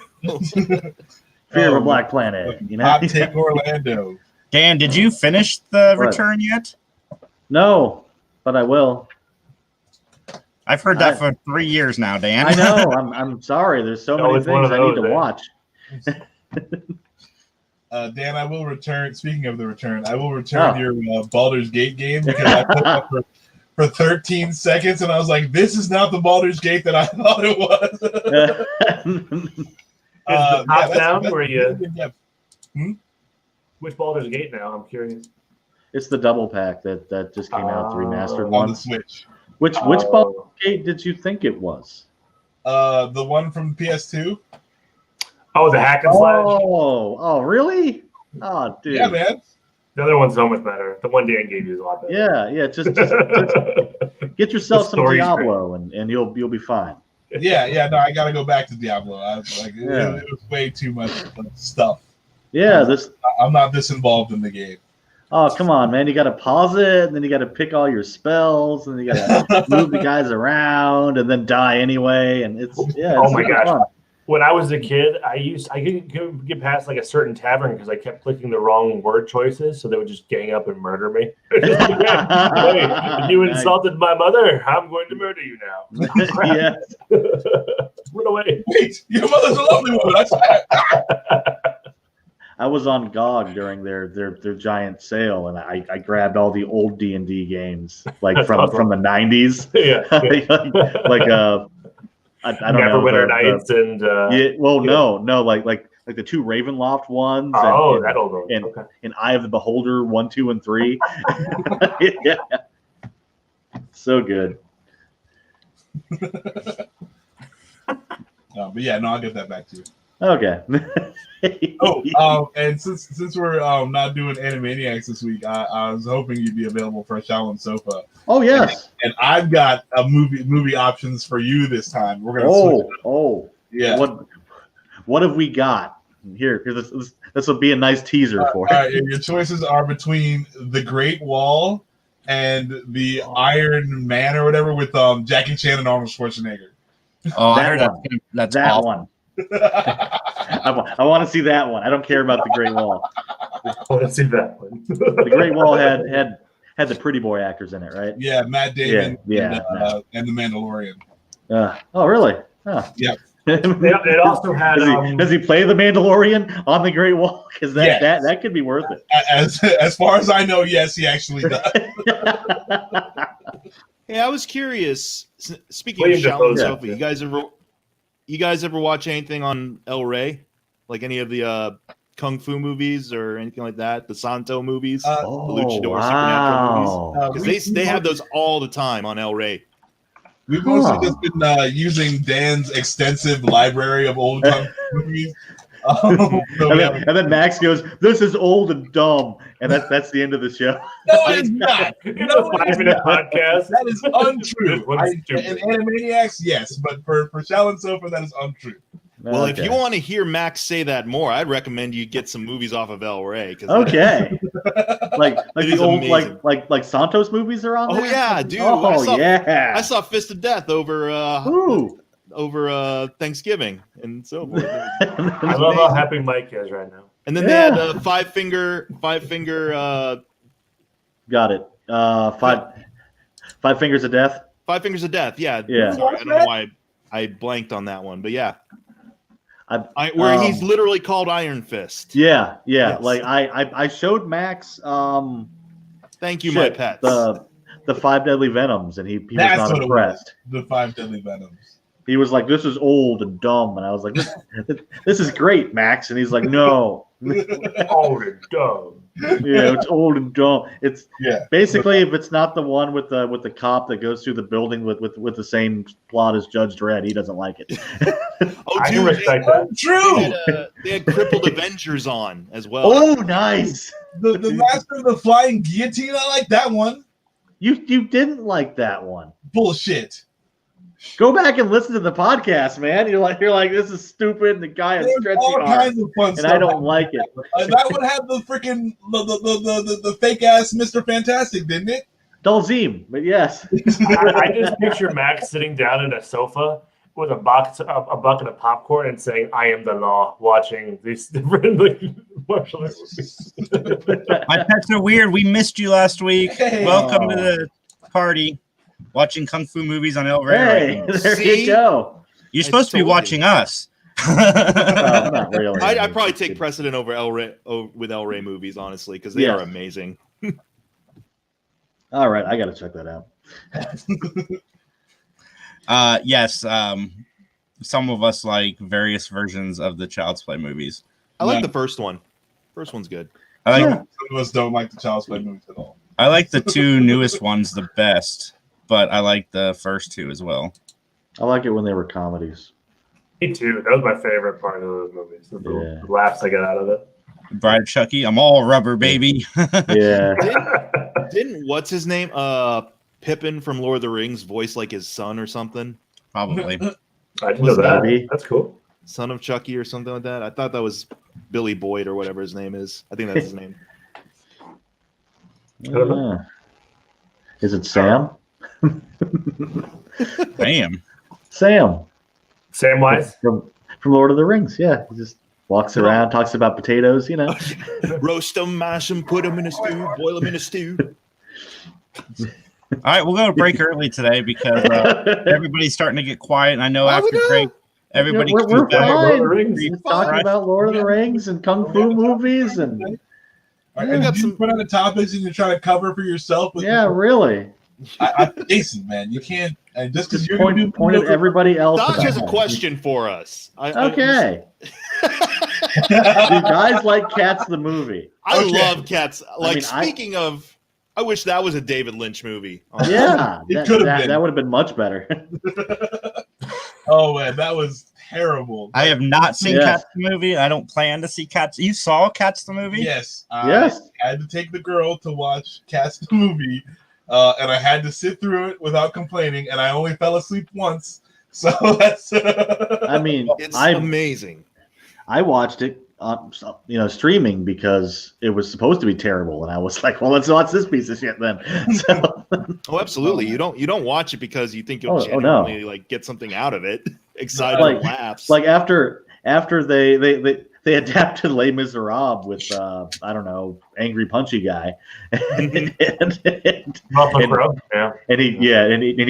Fear of a Black Planet. You know? Hot take Orlando. Dan, did you finish the return yet? No, but I will. I've heard that for 3 years now, Dan. I know. I'm sorry. There's so many things I need to watch. Dan, I will return. Speaking of the return, I will return your Baldur's Gate game because I put up for 13 seconds and I was like, "This is not the Baldur's Gate that I thought it was." Top down? Where you? Which Baldur's Gate now? I'm curious. It's the double pack that just came out, the remastered one. On the Switch. Which Baldur's Gate did you think it was? The one from PS2. Oh, the hack and slash. Oh, really? Oh, dude. Yeah, man. The other one's so much better. The one Dan gave you is a lot better. Yeah. Just get yourself some Diablo, and you'll be fine. Yeah. No, I gotta go back to Diablo. I was like, it was way too much stuff. Yeah, I'm not this involved in the game. Oh, come on, man! You got to pause it, and then you got to pick all your spells, and you got to move the guys around, and then die anyway. And it's oh my gosh! Fun. When I was a kid, I couldn't get past like a certain tavern because I kept clicking the wrong word choices, so they would just gang up and murder me. Hey, you insulted my mother. I'm going to murder you now. Yeah. Run away. Wait, your mother's a lovely woman. I swear. I was on GOG during their giant sale, and I grabbed all the old D&D games, like from the 90s. Yeah. I don't know. Neverwinter Nights and no, like the two Ravenloft ones. Oh, that old one. And Eye of the Beholder 1, 2, and 3. Yeah, so good. But yeah, no, I'll get that back to you. Okay. And since we're not doing Animaniacs this week, I was hoping you'd be available for a Shaolin Sofa. Oh yes. And I've got a movie options for you this time. We're gonna switch it. Yeah. What have we got here? This will be a nice teaser for it. All right, your choices are between The Great Wall and The Iron Man or whatever with Jackie Chan and Arnold Schwarzenegger. Oh, I heard that's that awful. one. I want to see that one. I don't care about The Great Wall. I want to see that one. The Great Wall had the pretty boy actors in it, right? Yeah, Matt Damon. And The Mandalorian. Oh, really? Oh. Yeah. It also had. Does he play the Mandalorian on the Great Wall? Because that could be worth it. As far as I know, yes, he actually does. Hey, I was curious. Speaking of Shaolin Sofa, you guys ever watch anything on El Rey? Like any of the kung fu movies or anything like that? The Santo movies, the wow. Luchador supernatural movies, because they have those all the time on El Rey. We've mostly just been using Dan's extensive library of old kung fu movies. And then Max goes, "This is old and dumb," and that's the end of the show. No, it's not. It's a 5-minute podcast. That is untrue. And Animaniacs, yes, but for Shall and Sofa, that is untrue. Well, if you want to hear Max say that more, I'd recommend you get some movies off of El Rey. Okay, like the old amazing. like Santos movies are on there? Yeah, dude. I saw Fist of Death over Thanksgiving and so forth. I love how happy Mike is right now. And then they had five finger. Got it. Five Fingers of Death. 5 Fingers of Death. Yeah. Yeah. Sorry, I don't know why I blanked on that one, but yeah. Where he's literally called Iron Fist. Yeah. Yes. Like I showed Max. Thank you, my pets. The 5 Deadly Venoms, and he was not impressed. The 5 Deadly Venoms. He was like, "This is old and dumb," and I was like, "This is great, Max." And he's like, "No, old and dumb." Yeah, it's old and dumb. It's basically if it's not the one with the cop that goes through the building with the same plot as Judge Dredd, he doesn't like it. I can respect that. True. They had Crippled Avengers on as well. Oh, nice. The Master of the Flying Guillotine. I like that one. You didn't like that one. Bullshit. Go back and listen to the podcast, man. You're like this is stupid. And the guy has stretchy arms, and I don't like it. That would have the freaking the fake ass Mr. Fantastic, didn't it? Dalzim, but yes. I just picture Max sitting down in a sofa with a bucket of popcorn and saying, "I am the law," watching these different martial arts movies. My pets are weird. We missed you last week. Hey. Welcome to the party. Watching kung fu movies on El Rey. Hey, there you go. You're supposed to be watching us. Not really. I probably take precedent over El Rey with El Rey movies, honestly, because they are amazing. All right, I got to check that out. Yes. Some of us like various versions of the Child's Play movies. I like the first one. First one's good. Some of us don't like the Child's Play movies at all. I like the 2 newest ones the best, but I like the first 2 as well. I like it when they were comedies. Me too. That was my favorite part of those movies. The laughs I got out of it. Bride of Chucky. I'm all rubber, baby. Yeah. Didn't what's his name? Pippin from Lord of the Rings voice like his son or something? Probably. I didn't know that. That's cool. Son of Chucky or something like that. I thought that was Billy Boyd or whatever his name is. I think that's his name. I don't know. Is it Sam? Sam Samwise from Lord of the Rings. Yeah, he just walks around, talks about potatoes. Roast them, mash them, put them in a stew, boil them in a stew. All right, we'll go to break early today because everybody's starting to get quiet. And I know after break, everybody we're fine. We're talking about Lord of the Rings and kung fu movies and. And you put on the topics and you're trying to cover for yourself. Really. Jason, man, you can't. And just because you're point at everybody else. Dodge has a question for us. Okay. Do guys like Cats the movie? I love Cats. Speaking of, I wish that was a David Lynch movie. Yeah, that would have been much better. Oh man, that was terrible. I have not seen Cats the movie. I don't plan to see Cats. You saw Cats the movie? Yes. I had to take the girl to watch Cats the movie, and I had to sit through it without complaining, and I only fell asleep once. So that's. It's amazing. I watched it, streaming because it was supposed to be terrible, and I was like, "Well, let's watch this piece of shit then." So. Oh, absolutely! You don't watch it because you think you'll genuinely get something out of it. Excited laughs. Like after they adapted Les Miserables with I don't know, angry punchy guy, and he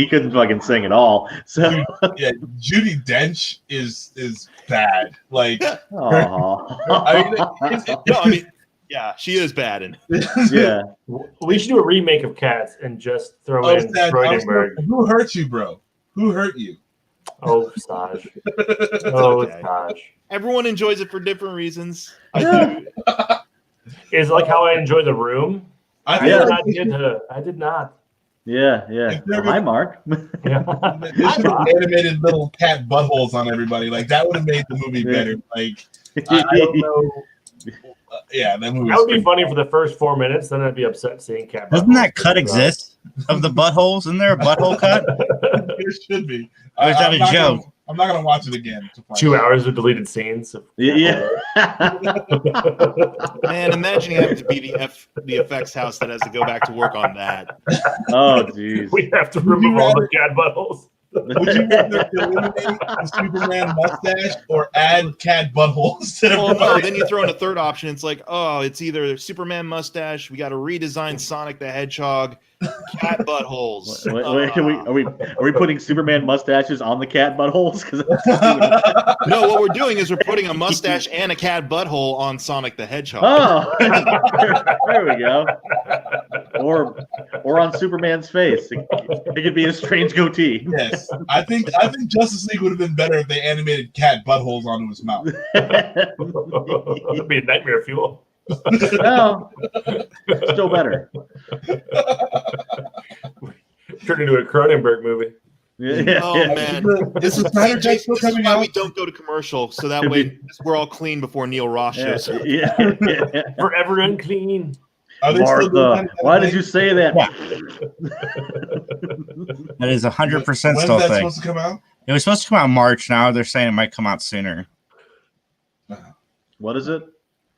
couldn't fucking sing at all. So Judi Dench is bad. Like, she is bad. We should do a remake of Cats and just throw in Freudenberg. Who hurt you, bro? Who hurt you? Oh, Saj. Oh, Saj. Everyone enjoys it for different reasons. Is like how I enjoy The Room. I did not. Yeah. Hi, Mark. Yeah. They should have animated little cat buttholes on everybody. Like that would have made the movie better. Like I don't know. That movie. That would be funny for the first 4 minutes. Then I'd be upset seeing cat. Doesn't that cut exist of the buttholes? Isn't there a butthole cut? There should be. Or is that a joke? I'm not gonna watch it again. 2 hours of deleted scenes. Yeah. Man, imagine you having to be the effects house that has to go back to work on that. Oh, jeez. We have to remove all the cat buttholes. Would you rather eliminate the Superman mustache or add cat buttholes to Well, no, then you throw in a third option. It's like, it's either Superman mustache, we got to redesign Sonic the Hedgehog, cat buttholes. Wait, are we putting Superman mustaches on the cat buttholes? No, what we're doing is we're putting a mustache and a cat butthole on Sonic the Hedgehog. Oh, there we go. Or on Superman's face. It could be a strange goatee. Yes, I think Justice League would have been better if they animated cat buttholes onto his mouth. That'd be nightmare fuel. No, still better. Turned into a Cronenberg movie. Yeah. Oh man, this is why we don't go to commercial, so that way we're all clean before Neil Ross shows up. Yeah. Forever unclean. Martha, why did you say that? Yeah. That is 100% When's still that thing. supposed to come out? It was supposed to come out in March. Now they're saying it might come out sooner. What is it?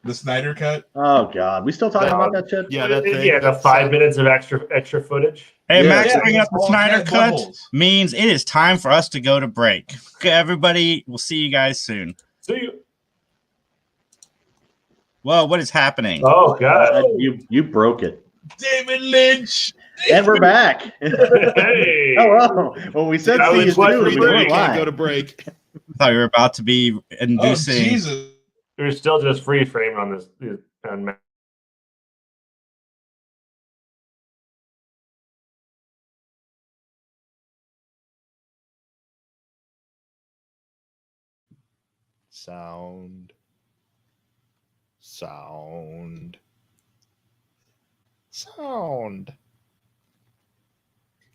The Snyder Cut? Oh God, we still talking about that shit? Yeah, that thing. Yeah, the 5 minutes of extra footage. Hey, Yeah. Max, Yeah, bringing up the all Snyder cat Cut buttholes. means it is time for us to go to break. Okay, everybody, we'll see you guys soon. See you. Whoa, what is happening? Oh God. You broke it. David Lynch! And we're back. Hey. Hello. Well, we said see you soon. We weren't Can't go live. to break. I thought you were about to be Oh, inducing. Jesus. We're still just free framing on this. On Sound.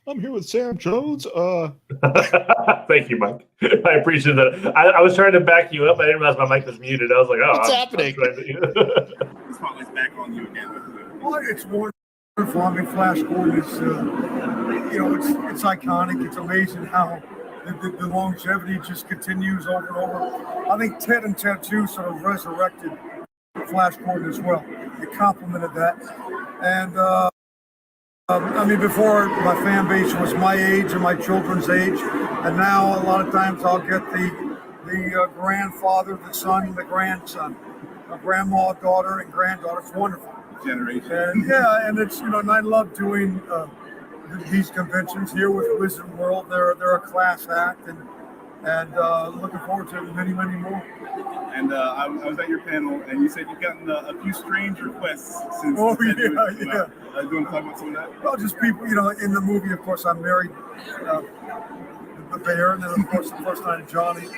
I'm here with Sam Jones. Thank you, Mike. I appreciate that. I was trying to back you up. I didn't realize my mic was muted. I was like, What's happening? This spotlight's back on you again. Well, it's wonderful. I mean, Flash Gordon is, it's iconic. It's amazing how the longevity just continues over and over. I think Ted and Ted 2 sort of resurrected Flash Gordon as well. It complemented that. And, before my fan base was my age and my children's age, and now a lot of times I'll get the grandfather, the son, the grandson, a grandma, daughter, and granddaughter. It's wonderful. Generation. And it's and I love doing these conventions here with Wizard World. They're a class act, and looking forward to many more. And I was at your panel, and you said you've gotten a few strange requests since. Oh, yeah. Do you want to talk about some of that? Well, just people, in the movie, of course, I'm married the bear, and then, of course, the first time Johnny.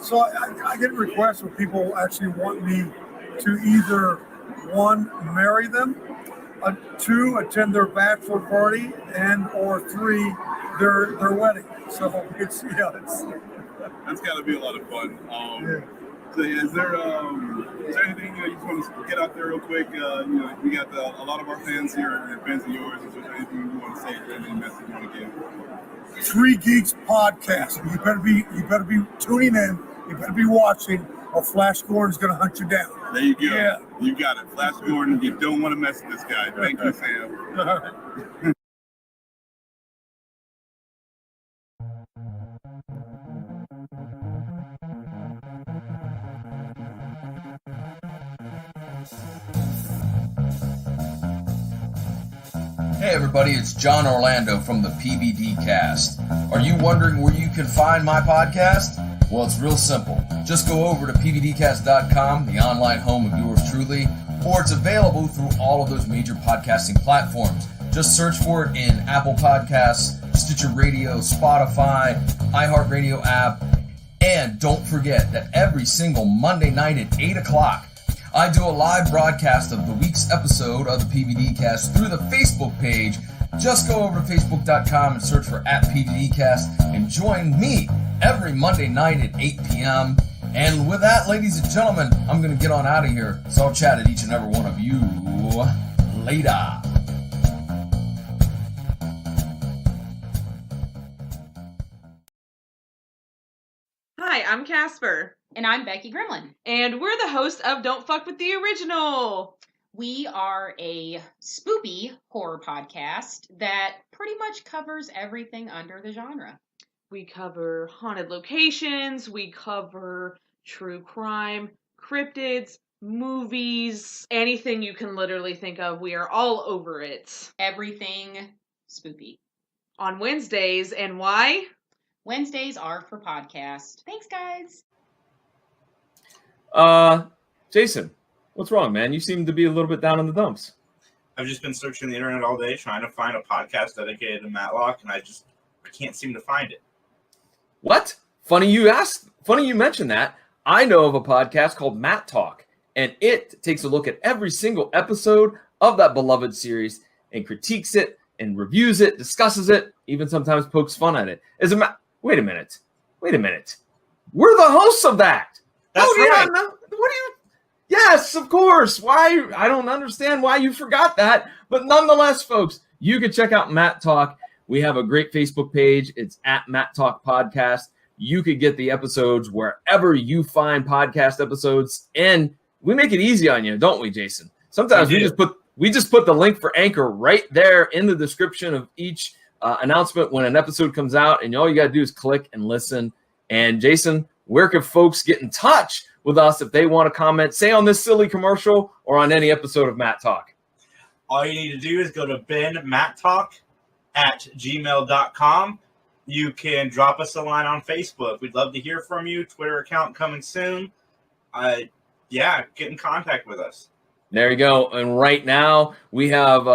So I get requests where people actually want me to either, 1, marry them, 2, attend their bachelor party, and or 3, their wedding. So it's That's got to be a lot of fun. So is there anything you just want to get out there real quick? We got a lot of our fans here are fans of yours. Is there anything you want to say? Is there any message you want to give? 3 Geeks Podcast. You better be tuning in. You better be watching, or Flash Gordon's going to hunt you down. There you go. Yeah. You got it. Flash Gordon. You don't want to mess with this guy. Thank you, Sam. Hey everybody, it's John Orlando from the PBD Cast. Are you wondering where you can find my podcast? Well, it's real simple. Just go over to pbdcast.com, the online home of yours truly, or it's available through all of those major podcasting platforms. Just search for it in Apple Podcasts, Stitcher Radio, Spotify, iHeartRadio app, And don't forget that every single Monday night at 8 o'clock, I do a live broadcast of the week's episode of the PVDcast through the Facebook page. Just go over to facebook.com and search for @PVDcast and join me every Monday night at 8 p.m. And with that, ladies and gentlemen, I'm going to get on out of here. So I'll chat at each and every one of you later. Hi, I'm Casper. And I'm Becky Gremlin. And we're the hosts of Don't Fuck With the Original. We are a spoopy horror podcast that pretty much covers everything under the genre. We cover haunted locations, we cover true crime, cryptids, movies, anything you can literally think of. We are all over it. Everything spoopy. On Wednesdays, and why? Wednesdays are for podcast. Thanks, guys. Jason, what's wrong, man? You seem to be a little bit down in the dumps. I've just been searching the internet all day trying to find a podcast dedicated to Matlock, and I can't seem to find it. What? Funny you mentioned that. I know of a podcast called Matt Talk, and it takes a look at every single episode of that beloved series and critiques it and reviews it, discusses it, even sometimes pokes fun at it. Wait a minute. We're the hosts of that. That's right. Yes, of course. Why? I don't understand why you forgot that. But nonetheless, folks, you can check out Matt Talk. We have a great Facebook page. It's at Matt Talk Podcast. You could get the episodes wherever you find podcast episodes. And we make it easy on you, don't we, Jason? Sometimes we just put the link for Anchor right there in the description of each announcement when an episode comes out. And all you got to do is click and listen. And Jason, where can folks get in touch with us if they want to comment, say on this silly commercial or on any episode of Matt Talk? All you need to do is go to benmatttalk@gmail.com. You can drop us a line on Facebook. We'd love to hear from you. Twitter account coming soon. Get in contact with us. There you go. And right now we have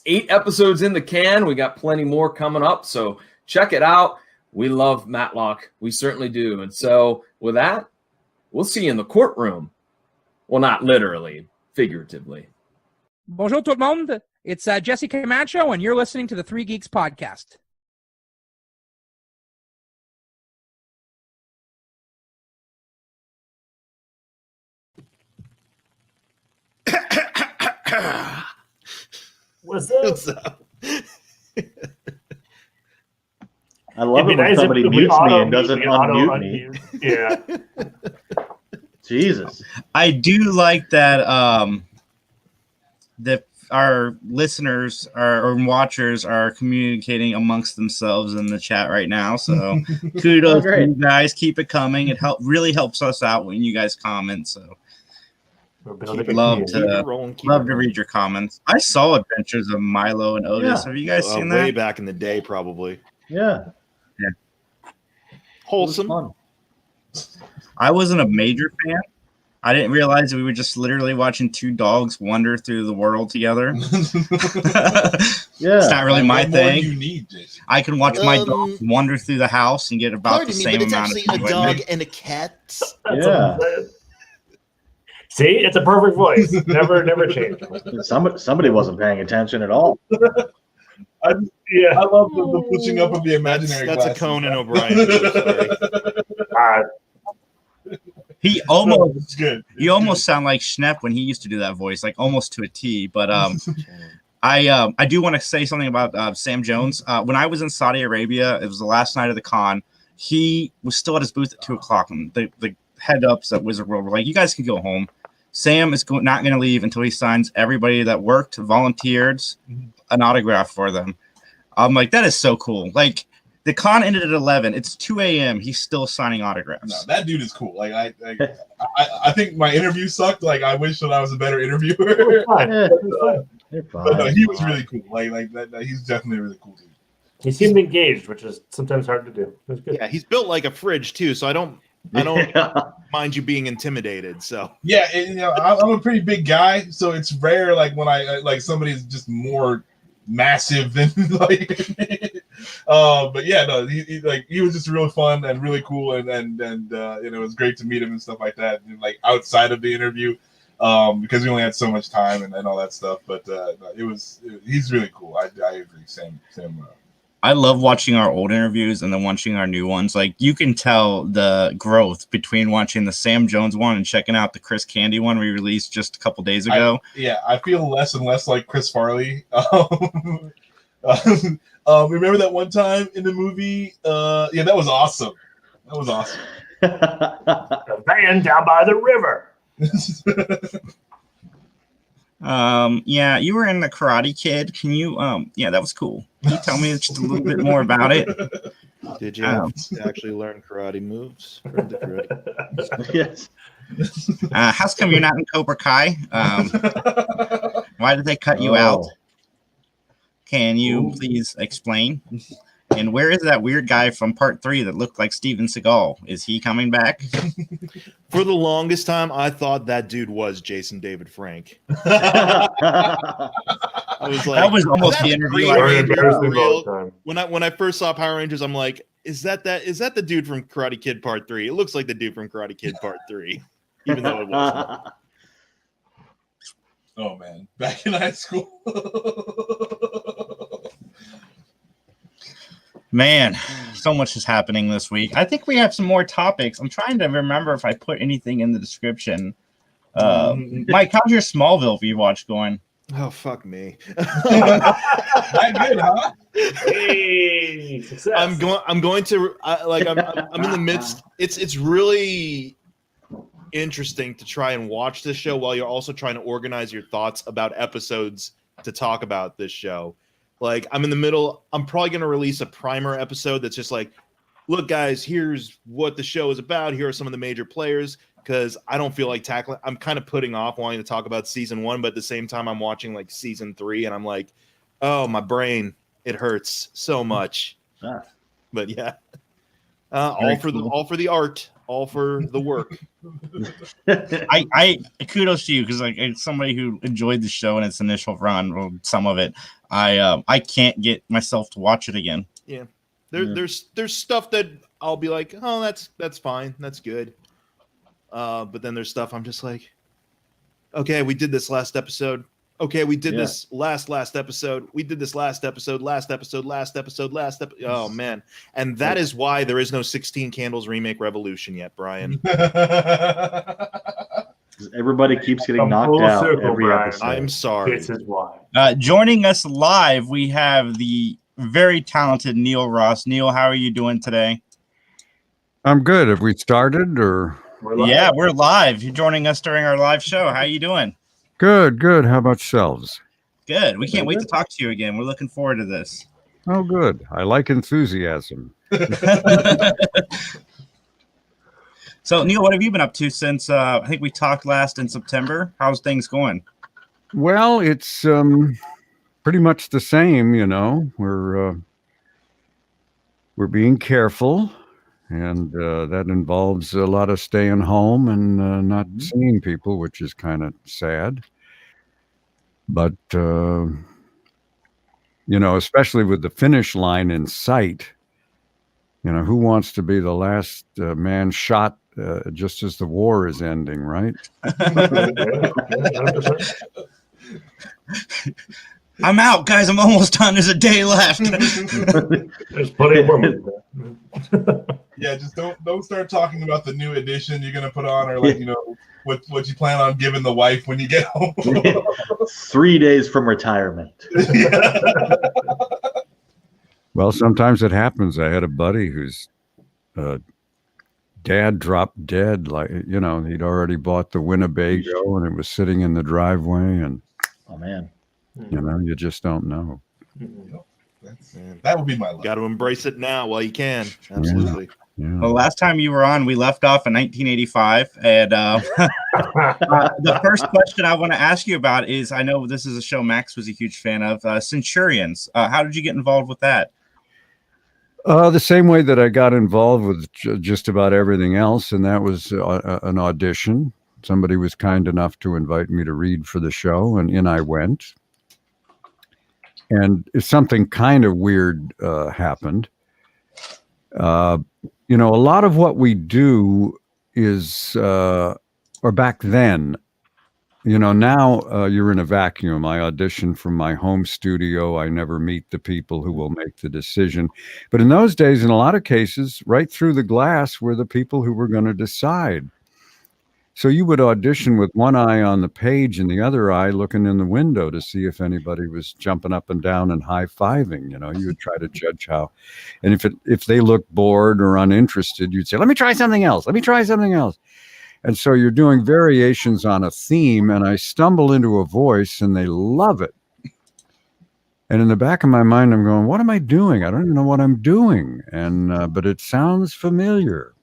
8 episodes in the can. We got plenty more coming up. So check it out. We love Matlock. We certainly do. And so with that, we'll see you in the courtroom. Well, not literally, figuratively. Bonjour tout le monde. It's Jesse Camacho, and you're listening to the Three Geeks Podcast. What's up? I love it when somebody mutes me and doesn't unmute me. Yeah. Jesus. I do like that that our listeners or watchers are communicating amongst themselves in the chat right now. So kudos to you guys. Keep it coming. It really helps us out when you guys comment. So love to read your comments. I saw Adventures of Milo and Otis. Have you guys seen that? Way back in the day, probably. Yeah. Wholesome. I wasn't a major fan. I didn't realize that we were just literally watching two dogs wander through the world together. Yeah, it's not really my thing. You need, Jason. I can watch my dog wander through the house and get about the same amount of enjoyment. A dog and a cat. Yeah. See, it's a perfect voice. Never change. Somebody wasn't paying attention at all. I love the pushing up of the imaginary. That's a Conan O'Brien. He almost sound like Schnepp when he used to do that voice, like almost to a T. But I do want to say something about Sam Jones. When I was in Saudi Arabia, it was the last night of the con. He was still at his booth at 2:00, and the head ups at Wizard World were like, "You guys can go home. Sam is not going to leave until he signs everybody that worked, volunteered, an autograph for them." I'm like, that is so cool. Like, the con ended at 11. It's 2 a.m. He's still signing autographs. No, that dude is cool. Like I think my interview sucked. Like I wish that I was a better interviewer. But no, he was really cool. Like that. He's definitely a really cool dude. He seemed engaged, which is sometimes hard to do. It was good. Yeah, he's built like a fridge too, so I don't mind you being intimidated. So yeah, I'm a pretty big guy, so it's rare. Like when I like somebody's just more massive than like But yeah, no, he was just really fun and really cool, and it was great to meet him and stuff like that. And like outside of the interview, because we only had so much time and all that stuff. But he's really cool. I agree. Same. I love watching our old interviews and then watching our new ones. Like you can tell the growth between watching the Sam Jones one and checking out the Chris Candy one we released just a couple days ago. I feel less and less like Chris Farley. Remember that one time in the movie? That was awesome. The van down by the river. You were in the Karate Kid. Can you that was cool. Can you tell me just a little bit more about it? Did you actually learn karate moves? Yes. How come you're not in Cobra Kai? Why did they cut you out? Can you please explain? And where is that weird guy from part 3 that looked like Steven Seagal? Is he coming back? For the longest time, I thought that dude was Jason David Frank. I was like, that was almost the interview. When I first saw Power Rangers, I'm like, is that the dude from Karate Kid Part 3? It looks like the dude from Karate Kid Part 3, even though it wasn't. Oh man, back in high school. Man, so much is happening this week. I think we have some more topics. I'm trying to remember if I put anything in the description. Mike, how's your Smallville rewatch going? Oh, fuck me. That good, huh? Hey, success. I'm going to I'm in the midst. It's really interesting to try and watch this show while you're also trying to organize your thoughts about episodes to talk about this show. Like, I'm in the middle. I'm probably going to release a primer episode that's just like, look, guys, here's what the show is about. Here are some of the major players, because I don't feel like tackling. I'm kind of putting off wanting to talk about season 1, but at the same time, I'm watching like season 3, and I'm like, oh, my brain, it hurts so much. But yeah, all for the art, all for the work. I kudos to you, because like as somebody who enjoyed the show in its initial run, or some of it, I can't get myself to watch it again. Yeah, there's stuff that I'll be like, oh, that's fine, that's good. But then there's stuff I'm just like, okay, we did this last episode. Okay, we did this last episode. We did this last episode. Oh man, and that is why there is no 16 Candles remake Revolution yet, Brian. Everybody keeps getting knocked out every episode. I'm sorry. This is why. Joining us live, we have the very talented Neil Ross. Neil, how are you doing today? I'm good. Have we started or? Yeah, we're live. You're joining us during our live show. How are you doing? Good. How about yourselves? Good. We can't wait to talk to you again. We're looking forward to this. Oh, good. I like enthusiasm. So, Neil, what have you been up to since I think we talked last in September? How's things going? Well, it's pretty much the same, you know. We're being careful, and that involves a lot of staying home and not seeing people, which is kind of sad. But, you know, especially with the finish line in sight, you know, who wants to be the last man shot just as the war is ending, right? I'm out, guys. I'm almost done. There's a day left. There's plenty of more. Yeah, just don't start talking about the new edition you're gonna put on, or like, you know, what you plan on giving the wife when you get home. 3 days from retirement. Well, sometimes it happens. I had a buddy whose dad dropped dead. Like, you know, he'd already bought the Winnebago and it was sitting in the driveway. And oh man, you know, you just don't know. That would be my luck. Got to embrace it now while you can. Absolutely. Yeah. Well, last time you were on, we left off in 1985, and the first question I want to ask you about is, I know this is a show Max was a huge fan of, Centurions. How did you get involved with that? The same way that I got involved with just about everything else, and that was an audition. Somebody was kind enough to invite me to read for the show, and in I went. And something kind of weird happened. You know, a lot of what we do is, or back then, you know, now you're in a vacuum. I audition from my home studio. I never meet the people who will make the decision. But in those days, in a lot of cases, right through the glass were the people who were going to decide. So you would audition with one eye on the page and the other eye looking in the window to see if anybody was jumping up and down and high-fiving. You know, you would try to judge how. And if they looked bored or uninterested, you'd say, let me try something else. Let me try something else. And so you're doing variations on a theme, and I stumble into a voice, and they love it. And in the back of my mind, I'm going, what am I doing? I don't even know what I'm doing. And but it sounds familiar.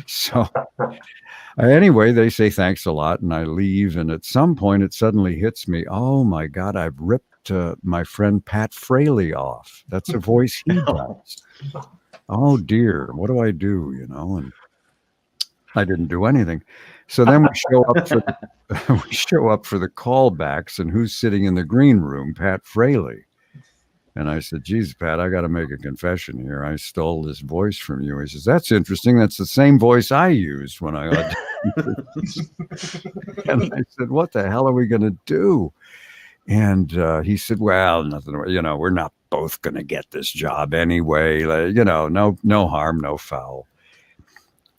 So anyway, they say thanks a lot, and I leave. And at some point, it suddenly hits me. Oh, my God, I've ripped my friend Pat Fraley off. That's a voice he does. Oh, dear. What do I do? You know, and I didn't do anything. So then we show up for the callbacks, and who's sitting in the green room? Pat Fraley. And I said, geez, Pat, I got to make a confession here. I stole this voice from you. He says, that's interesting. That's the same voice I used when I auditioned. And I said, what the hell are we going to do? And he said, well, nothing, you know, we're not both going to get this job anyway. Like, you know, no harm, no foul.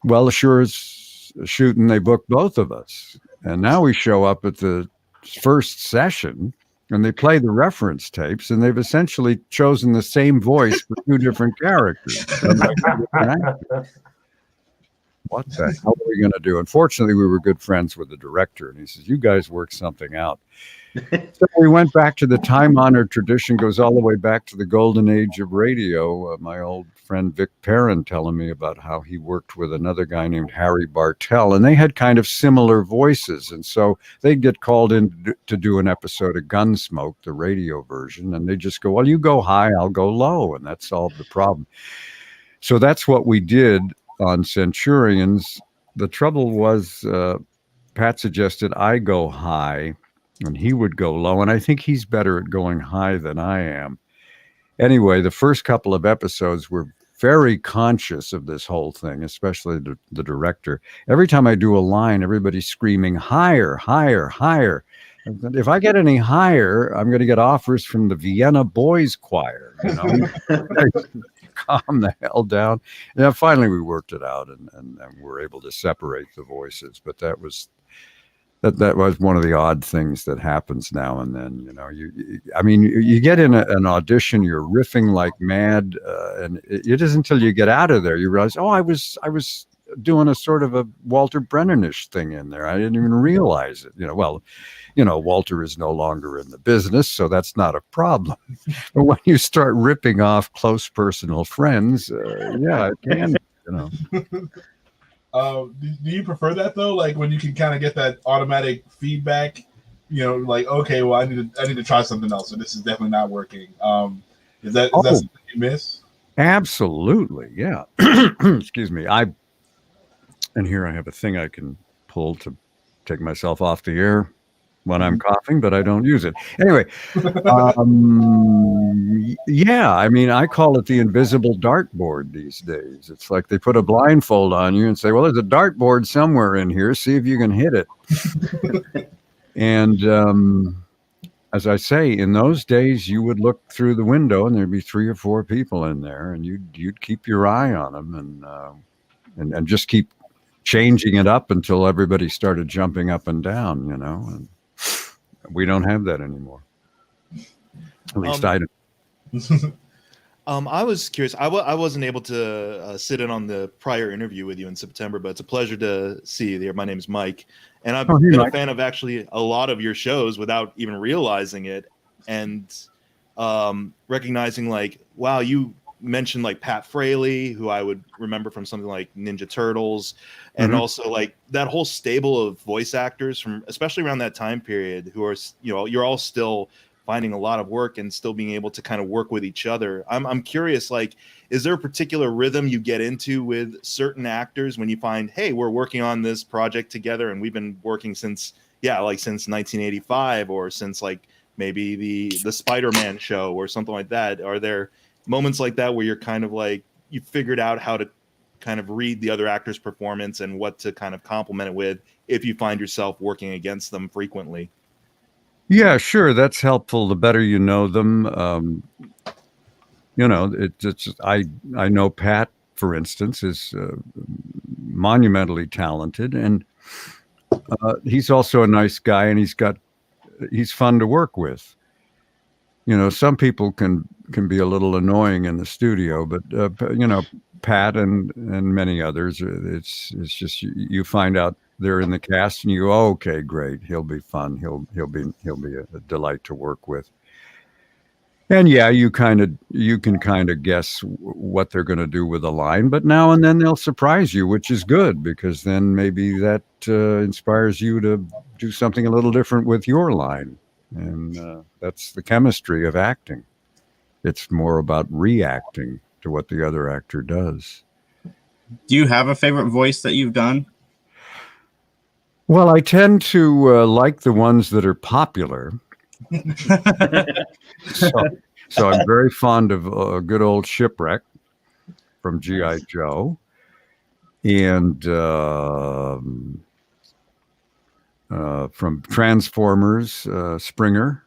Well, sure as shooting, they booked both of us. And now we show up at the first session, and they play the reference tapes, and they've essentially chosen the same voice for two different characters. What the hell are we going to do? Unfortunately, we were good friends with the director, and he says, you guys work something out. So we went back to the time-honored tradition, goes all the way back to the golden age of radio. My old friend Vic Perrin telling me about how he worked with another guy named Harry Bartell, and they had kind of similar voices. And so they'd get called in to do an episode of Gunsmoke, the radio version, and they just go, well, you go high, I'll go low, and that solved the problem. So that's what we did on Centurions. The trouble was Pat suggested I go high, and he would go low, and I think he's better at going high than I am. Anyway, the first couple of episodes were very conscious of this whole thing, especially the director. Every time I do a line, everybody's screaming, higher, higher, higher. If I get any higher, I'm going to get offers from the Vienna Boys Choir, you know. Calm the hell down. And finally we worked it out, and we're able to separate the voices. But that was one of the odd things that happens now and then. You know, you get in an audition, you're riffing like mad, and it isn't until you get out of there you realize, oh, I was doing a sort of a Walter Brennanish thing in there. I didn't even realize it. You know, well, you know, Walter is no longer in the business, so that's not a problem. But when you start ripping off close personal friends, yeah, it can, you know. Do you prefer that though? Like when you can kind of get that automatic feedback, you know, like, okay, well, I need to try something else, so this is definitely not working. Is that something you miss? Absolutely, yeah. Excuse me. And here I have a thing I can pull to take myself off the air when I'm coughing, but I don't use it. Anyway, yeah, I mean, I call it the invisible dartboard these days. It's like they put a blindfold on you and say, well, there's a dartboard somewhere in here. See if you can hit it. And as I say, in those days, you would look through the window and there'd be 3 or 4 people in there, and you'd keep your eye on them and just keep changing it up until everybody started jumping up and down, you know. And we don't have that anymore. At least I don't. I was curious. I wasn't able to sit in on the prior interview with you in September, but it's a pleasure to see you there. My name is Mike, and I've been a fan of actually a lot of your shows without even realizing it, and recognizing like, wow, you mentioned like Pat Fraley, who I would remember from something like Ninja Turtles, and also like that whole stable of voice actors from especially around that time period who are, you know, you're all still finding a lot of work and still being able to kind of work with each other. I'm curious, like, is there a particular rhythm you get into with certain actors when you find, hey, we're working on this project together and we've been working since 1985 or since like maybe the Spider-Man show or something like that? Are there moments like that where you're kind of like you figured out how to kind of read the other actor's performance and what to kind of complement it with if you find yourself working against them frequently? Yeah, sure. That's helpful. The better you know them, I know Pat, for instance, is monumentally talented, and he's also a nice guy, and he's fun to work with. Some people can be a little annoying in the studio, but Pat and many others, it's just you find out they're in the cast, and you go, oh, okay, great, he'll be fun, he'll be a delight to work with. And yeah, you can kind of guess what they're going to do with a line, but now and then they'll surprise you, which is good, because then maybe that inspires you to do something a little different with your line. And that's the chemistry of acting. It's more about reacting to what the other actor does. Do you have a favorite voice that you've done? Well, I tend to like the ones that are popular. So I'm very fond of a good old Shipwreck from G.I. Joe, and from Transformers, Springer.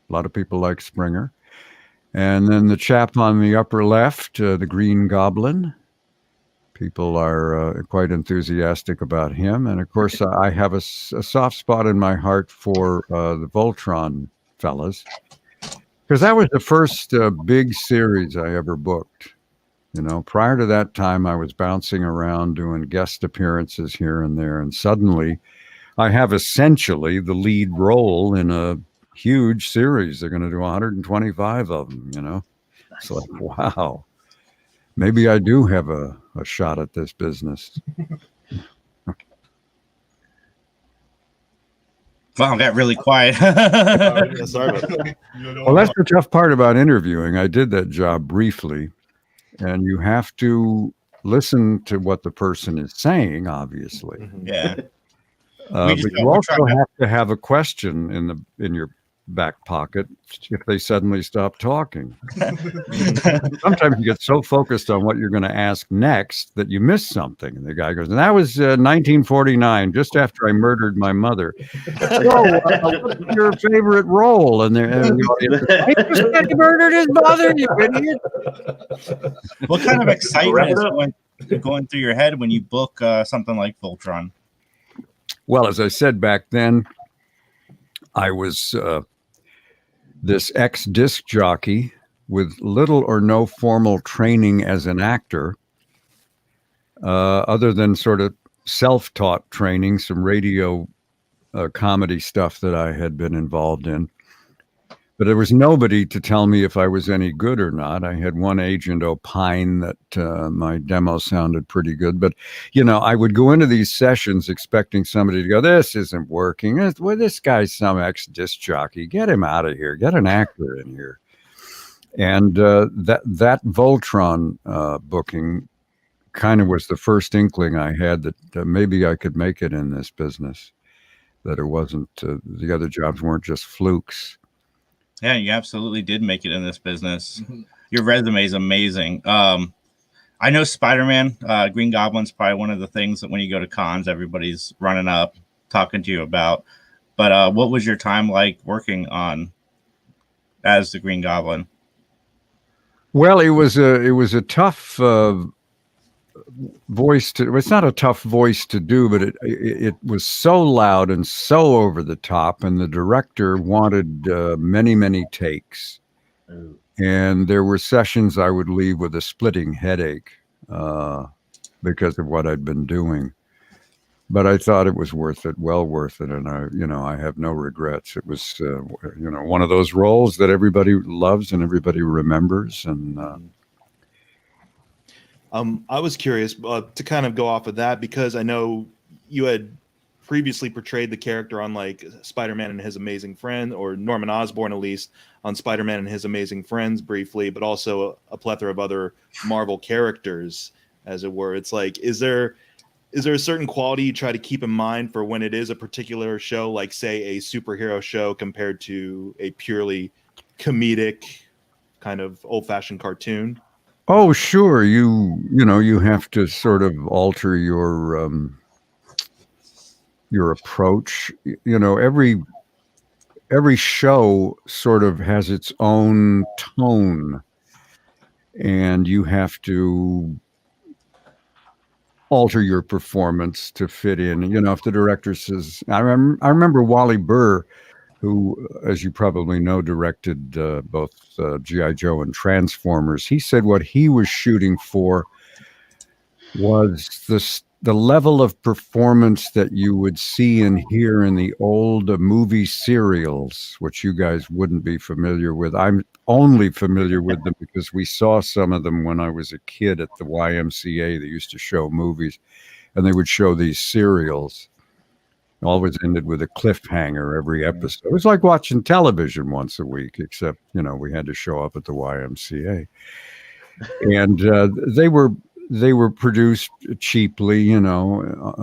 A lot of people like Springer. And then the chap on the upper left, the Green Goblin. People are quite enthusiastic about him. And of course, I have a soft spot in my heart for the Voltron fellas, because that was the first big series I ever booked. Prior to that time, I was bouncing around doing guest appearances here and there. And suddenly I have essentially the lead role in a huge series. They're going to do 125 of them, Nice. It's like, wow, maybe I do have a shot at this business. Wow, got really quiet. Sorry about that. Well, that's the tough part about interviewing. I did that job briefly, and you have to listen to what the person is saying, obviously. Yeah. But you also have to have a question in your back pocket if they suddenly stop talking. Sometimes you get so focused on what you're going to ask next that you miss something, and the guy goes, and that was 1949, just after I murdered my mother. What's your favorite role? And I just murdered his mother, you idiot. What kind of excitement is going through your head when you book something like Voltron? Well, as I said back then, I was this ex-disc jockey with little or no formal training as an actor, other than sort of self-taught training, some radio comedy stuff that I had been involved in. But there was nobody to tell me if I was any good or not. I had one agent opine that my demo sounded pretty good. But, I would go into these sessions expecting somebody to go, this isn't working. Well, this guy's some ex-disc jockey. Get him out of here. Get an actor in here. And that Voltron booking kind of was the first inkling I had that maybe I could make it in this business, that it wasn't, the other jobs weren't just flukes. Yeah, you absolutely did make it in this business. Your resume is amazing. I know Spider-Man, Green Goblin's probably one of the things that when you go to cons, everybody's running up, talking to you about. But what was your time like working on as the Green Goblin? Well, it was a tough voice to. It's not a tough voice to do, but it was so loud and so over the top, and the director wanted many takes. Oh. And there were sessions I would leave with a splitting headache because of what I'd been doing. But I thought it was worth it, well worth it, and I have no regrets. It was one of those roles that everybody loves and everybody remembers, and. I was curious to kind of go off of that, because I know you had previously portrayed the character on like Spider-Man and His Amazing Friend, or Norman Osborn at least on Spider-Man and His Amazing Friends briefly, but also a plethora of other Marvel characters, as it were. It's like, is there is there a certain quality you try to keep in mind for when it is a particular show, like say a superhero show compared to a purely comedic kind of old-fashioned cartoon? Oh, sure. You have to sort of alter your approach. Every show sort of has its own tone, and you have to alter your performance to fit in. If the director says, I remember Wally Burr, who, as you probably know, directed both G.I. Joe and Transformers. He said what he was shooting for was the level of performance that you would see and hear in the old movie serials, which you guys wouldn't be familiar with. I'm only familiar with them because we saw some of them when I was a kid at the YMCA. They used to show movies, and they would show these serials. Always ended with a cliffhanger every episode. It was like watching television once a week, except, we had to show up at the YMCA. And they were produced cheaply,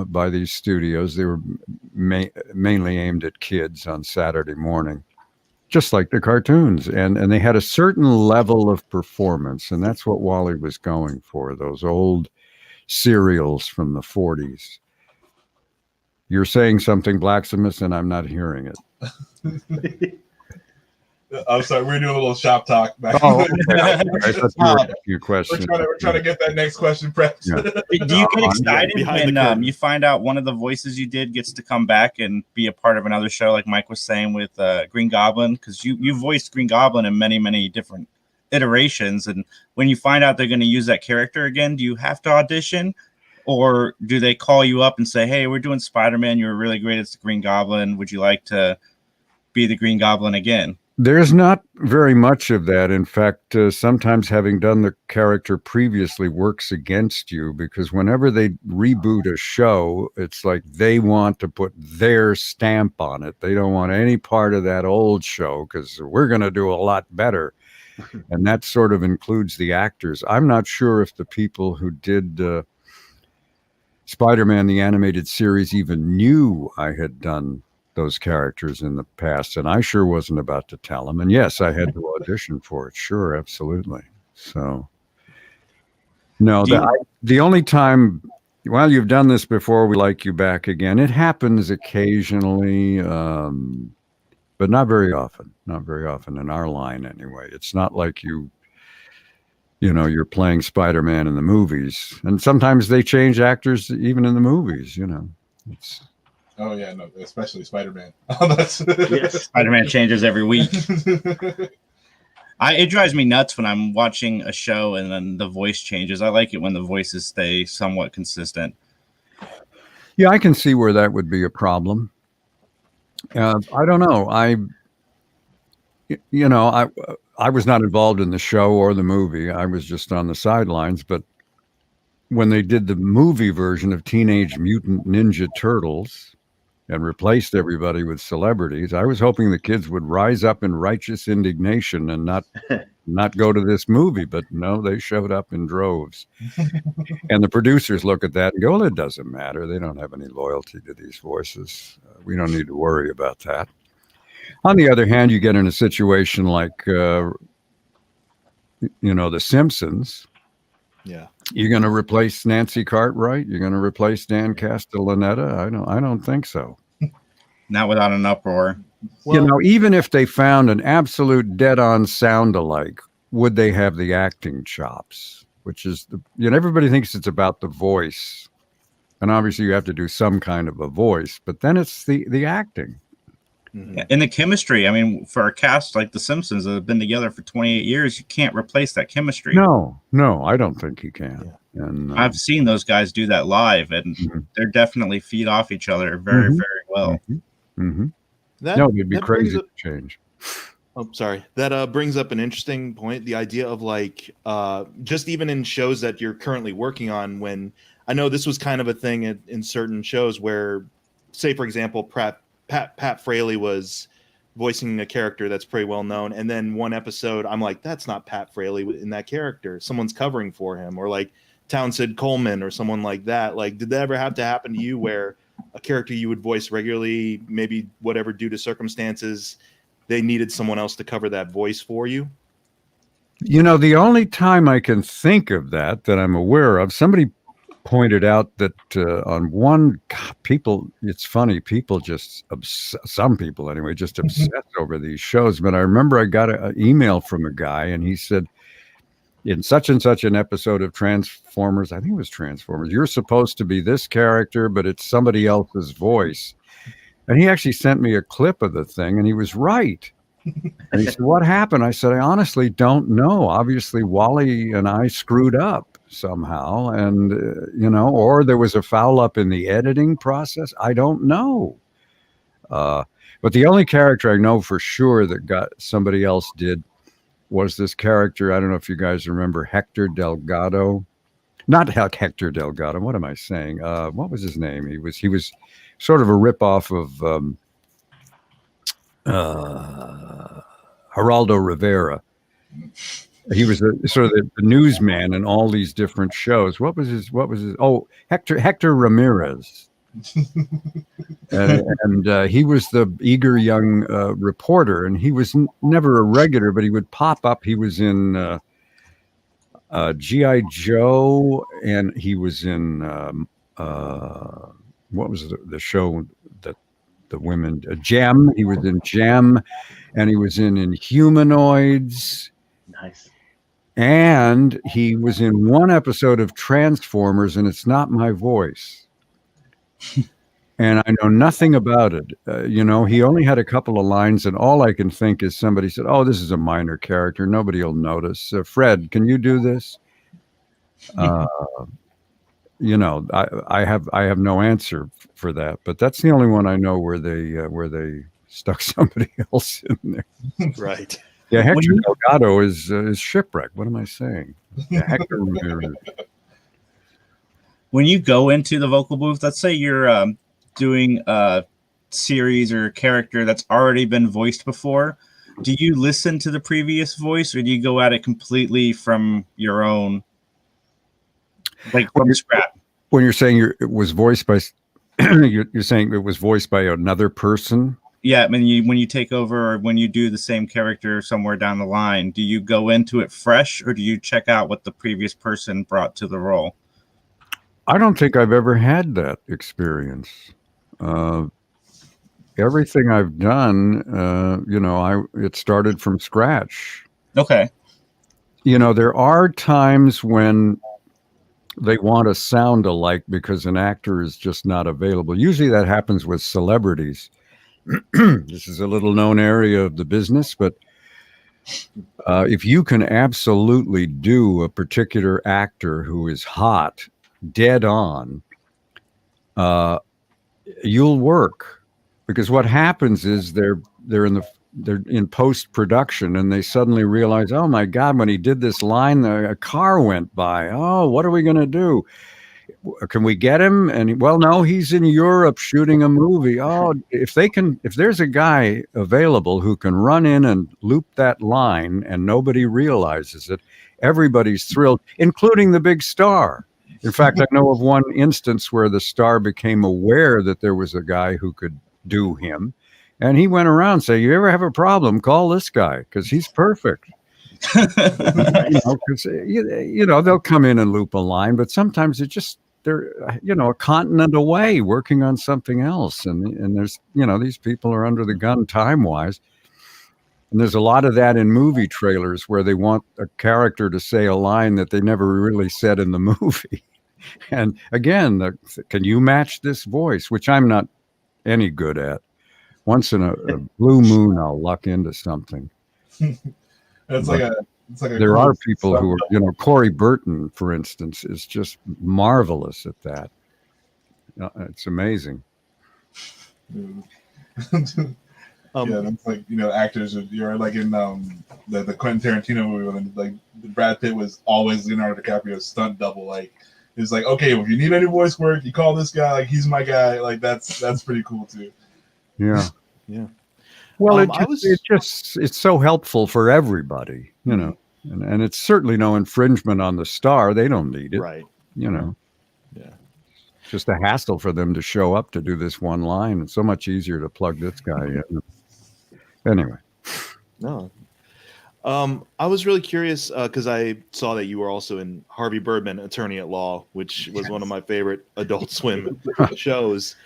by these studios. They were mainly aimed at kids on Saturday morning, just like the cartoons. And they had a certain level of performance, and that's what Wally was going for, those old serials from the 40s. You're saying something, Blacksmith, and I'm not hearing it. I'm sorry, we're doing a little shop talk back. Oh, okay. I thought you were asking a question. We're trying to get that next question prepped. Yeah. Do you get excited when you find out one of the voices you did gets to come back and be a part of another show, like Mike was saying with Green Goblin? Because you voiced Green Goblin in many, many different iterations. And when you find out they're going to use that character again, do you have to audition? Or do they call you up and say, hey, we're doing Spider-Man. You were really great as the Green Goblin. Would you like to be the Green Goblin again? There's not very much of that. In fact, sometimes having done the character previously works against you, because whenever they reboot a show, it's like they want to put their stamp on it. They don't want any part of that old show because we're going to do a lot better. And that sort of includes the actors. I'm not sure if the people who did Spider-Man, the animated series, even knew I had done those characters in the past, and I sure wasn't about to tell them. And yes, I had to audition for it. Sure, absolutely. So, no, the only time, well, you've done this before, we like you back again. It happens occasionally, but not very often. Not very often in our line, anyway. It's not like you're playing Spider-Man in the movies, and sometimes they change actors even in the movies. It's. Oh yeah, no, especially Spider-Man. Yes. Spider-Man changes every week. It drives me nuts when I'm watching a show and then the voice changes. I like it when the voices stay somewhat consistent. Yeah, I can see where that would be a problem. I don't know. I was not involved in the show or the movie. I was just on the sidelines. But when they did the movie version of Teenage Mutant Ninja Turtles and replaced everybody with celebrities, I was hoping the kids would rise up in righteous indignation and not go to this movie. But no, they showed up in droves. And the producers look at that and go, well, it doesn't matter. They don't have any loyalty to these voices. We don't need to worry about that. On the other hand, you get in a situation like, The Simpsons. Yeah. You're going to replace Nancy Cartwright? You're going to replace Dan Castellaneta? I don't think so. Not without an uproar. Well, even if they found an absolute dead-on sound-alike, would they have the acting chops? Which is, everybody thinks it's about the voice. And obviously you have to do some kind of a voice, but then it's the acting. In the chemistry, I mean, for a cast like The Simpsons that have been together for 28 years, you can't replace that chemistry. No, I don't think you can. Yeah. And I've seen those guys do that live, and they're definitely feed off each other very, very well. It'd be crazy to change. Oh, sorry. That brings up an interesting point. The idea of just even in shows that you're currently working on, when I know this was kind of a thing in certain shows where, say, for example, Pat Fraley was voicing a character that's pretty well known, and then one episode I'm like, that's not Pat Fraley in that character. Someone's covering for him, or like Townsend Coleman or someone like that. Like, did that ever have to happen to you where a character you would voice regularly, maybe whatever due to circumstances, they needed someone else to cover that voice for you? You know, the only time I can think of that I'm aware of, somebody pointed out that on one, people, it's funny, people just, some people anyway, just obsess over these shows. But I remember I got an email from a guy, and he said, in such and such an episode of Transformers, I think it was Transformers, you're supposed to be this character, but it's somebody else's voice. And he actually sent me a clip of the thing, and he was right. And he said, what happened? I said, I honestly don't know. Obviously, Wally and I screwed up somehow, and, you know, or there was a foul up in the editing process. I don't know. But the only character I know for sure that got somebody else did was this character. I don't know if you guys remember Hector Delgado. Not Hector Delgado. What am I saying? What was his name? He was sort of a ripoff of Geraldo Rivera. He was sort of the newsman in all these different shows. What was his? Oh, Hector Ramirez. and he was the eager young reporter, and he was never a regular, but he would pop up. He was in G.I. Joe, and he was in what was the show that the women, Gem. He was in Gem, and he was in Inhumanoids. Nice. And he was in one episode of Transformers, and it's not my voice. And I know nothing about it. You know, he only had a couple of lines, and all I can think is somebody said, oh, this is a minor character. Nobody will notice. Fred, can you do this? You know, I have no answer for that, but that's the only one I know where they stuck somebody else in there. Right. Yeah, Hector Delgado is Shipwreck. What am I saying? Yeah, Hector Ramirez. When you go into the vocal booth, let's say you're doing a series or a character that's already been voiced before, do you listen to the previous voice, or do you go at it completely from your own, like from scratch? When you're saying it was voiced by, you're saying it was voiced by another person? Yeah, I mean, when you take over, or when you do the same character somewhere down the line, do you go into it fresh, or do you check out what the previous person brought to the role? I don't think I've ever had that experience. Everything I've done, you know, it started from scratch. Okay. You know, there are times when they want to sound alike because an actor is just not available. Usually that happens with celebrities. This is a little known area of the business, but if you can absolutely do a particular actor who is hot, dead on, you'll work, because what happens is they're in post-production, and they suddenly realize, oh my God, when he did this line, a car went by. Oh, what are we going to do? Can we get him? And well, no, he's in Europe shooting a movie. Oh, if there's a guy available who can run in and loop that line and nobody realizes it, everybody's thrilled, including the big star. In fact, I know of one instance where the star became aware that there was a guy who could do him, and he went around saying, you ever have a problem, call this guy, because he's perfect. You know, they'll come in and loop a line, but sometimes they're a continent away working on something else, and there's, you know, these people are under the gun time-wise. And there's a lot of that in movie trailers where they want a character to say a line that they never really said in the movie. And again, can you match this voice, which I'm not any good at. Once in a blue moon, I'll luck into something. There are people who are, you know, Corey Burton, for instance, is just marvelous at that. It's amazing. Yeah, that's like, you know, actors. You're like in the Quentin Tarantino movie when like Brad Pitt was always Leonardo DiCaprio's stunt double. Like it's like, okay, well, if you need any voice work, you call this guy. Like he's my guy. Like that's pretty cool too. Yeah, yeah. Well, it's so helpful for everybody, you know, and it's certainly no infringement on the star. They don't need it. Right. you know. Yeah. Just a hassle for them to show up to do this one line. It's so much easier to plug this guy in. Anyway. No. I was really curious because I saw that you were also in Harvey Birdman, Attorney at Law, which was one of my favorite Adult Swim shows.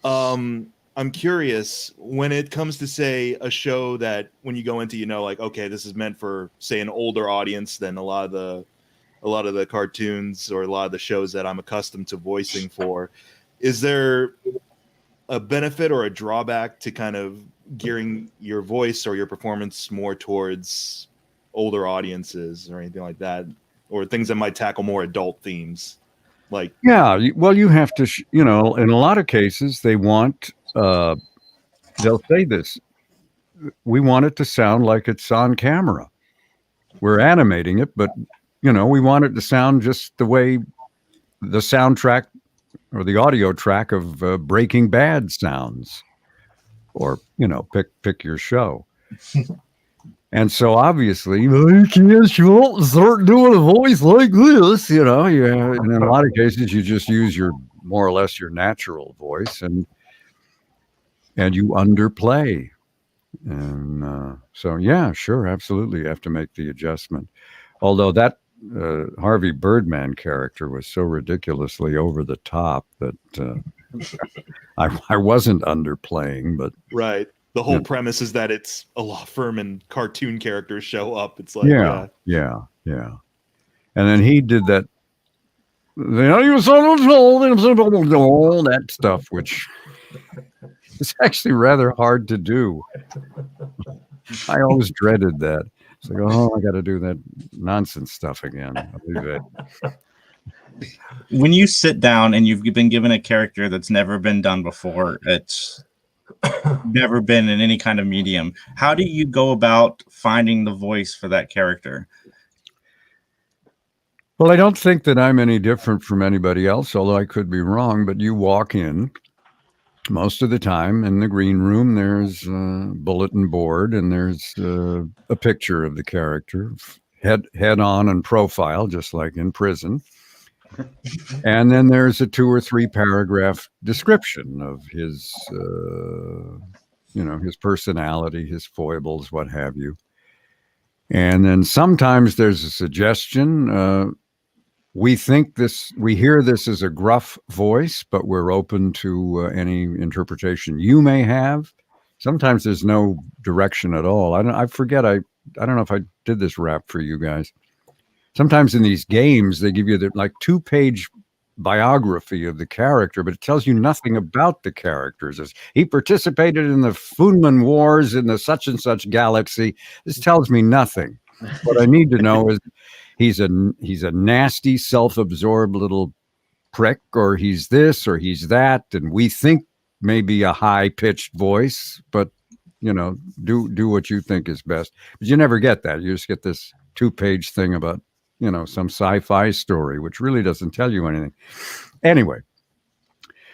I'm curious when it comes to, say, a show that when you go into, you know, like, okay, this is meant for, say, an older audience than a lot of the cartoons or a lot of the shows that I'm accustomed to voicing for. Is there a benefit or a drawback to kind of gearing your voice or your performance more towards older audiences or anything like that, or things that might tackle more adult themes? Like, yeah, well, you have to, you know, in a lot of cases, they want, they'll say this, we want it to sound like it's on camera. We're animating it, but, you know, we want it to sound just the way the soundtrack or the audio track of Breaking Bad sounds, or, you know, pick your show. And so obviously, you can't start doing a voice like this, you know. Yeah, and in a lot of cases, you just use your more or less your natural voice, and you underplay. And so, yeah, sure, absolutely, you have to make the adjustment. Although that Harvey Birdman character was so ridiculously over the top that I wasn't underplaying, but right. The whole premise is that it's a law firm and cartoon characters show up. It's like, yeah. And then he did that, that stuff, which is actually rather hard to do. I always dreaded that. It's like, oh, I got to do that nonsense stuff again. I'll do that. When you sit down and you've been given a character that's never been done before, it's never been in any kind of medium, how do you go about finding the voice for that character? Well, I don't think that I'm any different from anybody else, although I could be wrong, but you walk in most of the time in the green room, there's a bulletin board and there's a picture of the character head on and profile, just like in prison. And then there's a 2 or 3 paragraph description of his, his personality, his foibles, what have you. And then sometimes there's a suggestion. We hear this as a gruff voice, but we're open to any interpretation you may have. Sometimes there's no direction at all. I forget. I don't know if I did this rap for you guys. Sometimes in these games, they give you the 2-page biography of the character, but it tells you nothing about the characters. He participated in the Funman Wars in the such and such galaxy. This tells me nothing. What I need to know is he's a nasty, self-absorbed little prick, or he's this, or he's that, and we think maybe a high-pitched voice, but do what you think is best. But you never get that. You just get this 2-page thing about some sci-fi story, which really doesn't tell you anything. Anyway,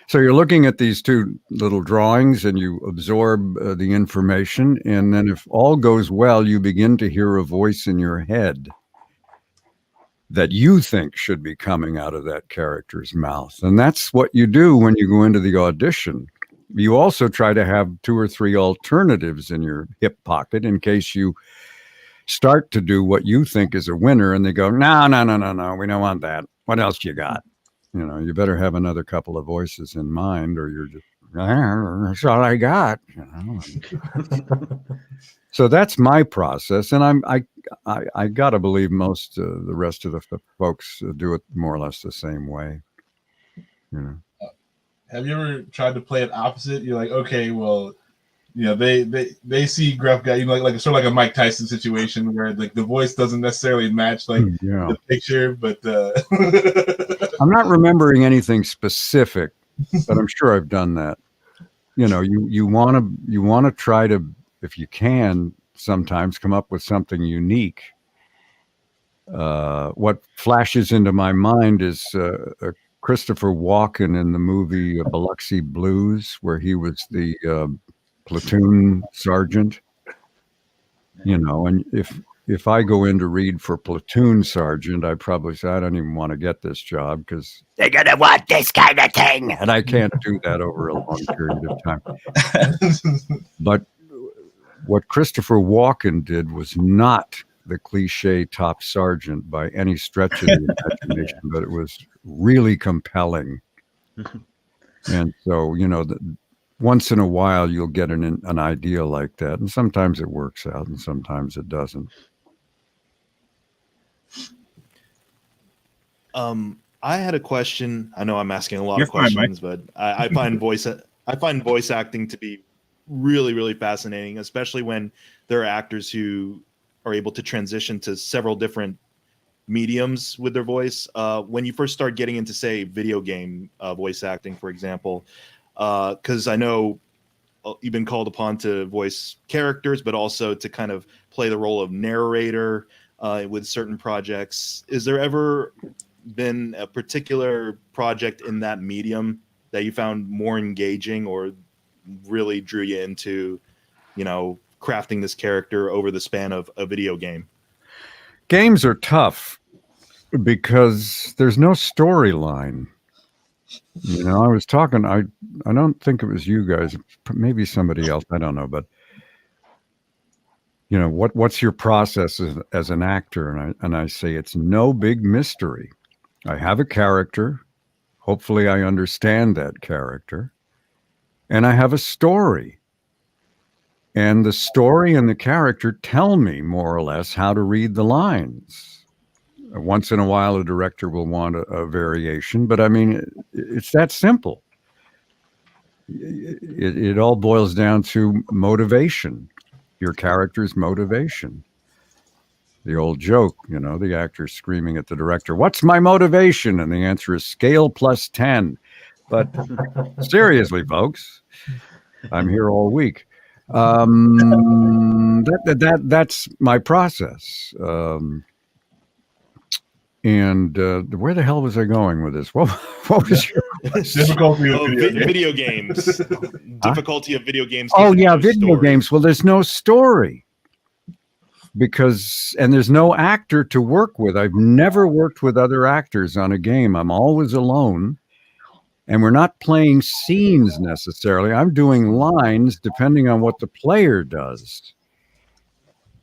so you're looking at these 2 little drawings and you absorb the information. And then if all goes well, you begin to hear a voice in your head that you think should be coming out of that character's mouth. And that's what you do when you go into the audition. You also try to have 2 or 3 alternatives in your hip pocket in case you start to do what you think is a winner and they go, no, we don't want that. What else you got? You better have another couple of voices in mind, or you're just, that's all I got. So that's my process, and I gotta believe most the rest of the folks do it more or less the same way. Have you ever tried to play it opposite? You're like, okay, well, they see gruff guy, like sort of like a Mike Tyson situation where like the voice doesn't necessarily match the picture, but I'm not remembering anything specific, but I'm sure I've done that. You want to try to, if you can, sometimes come up with something unique. What flashes into my mind is Christopher Walken in the movie Biloxi Blues, where he was the platoon sergeant, and if if I go in to read for platoon sergeant, I probably say, I don't even want to get this job because they're going to want this kind of thing. And I can't do that over a long period of time. But what Christopher Walken did was not the cliche top sergeant by any stretch of the imagination, but it was really compelling. And so, once in a while you'll get an idea like that, and sometimes it works out and sometimes it doesn't. I had a question. I know I'm asking a lot of questions, but I find voice acting to be really, really fascinating, especially when there are actors who are able to transition to several different mediums with their voice. When you first start getting into, say, video game voice acting, for example, because I know you've been called upon to voice characters, but also to kind of play the role of narrator with certain projects. Is there ever been a particular project in that medium that you found more engaging or really drew you into, crafting this character over the span of a video game? Games are tough because there's no storyline. I was talking, I don't think it was you guys, maybe somebody else, I don't know, but what's your process as an actor? And I say, it's no big mystery. I have a character. Hopefully I understand that character. And I have a story. And the story and the character tell me more or less how to read the lines. Once in a while, a director will want a variation, but I mean, it's that simple. It all boils down to motivation, your character's motivation. The old joke, the actor screaming at the director, "What's my motivation?" And the answer is scale plus 10. But seriously, folks, I'm here all week. That's my process. And where the hell was I going with this? What was your difficulty of video games? Difficulty of video games. Oh yeah, video games. Well, there's no story and there's no actor to work with. I've never worked with other actors on a game. I'm always alone, and we're not playing scenes necessarily. I'm doing lines depending on what the player does,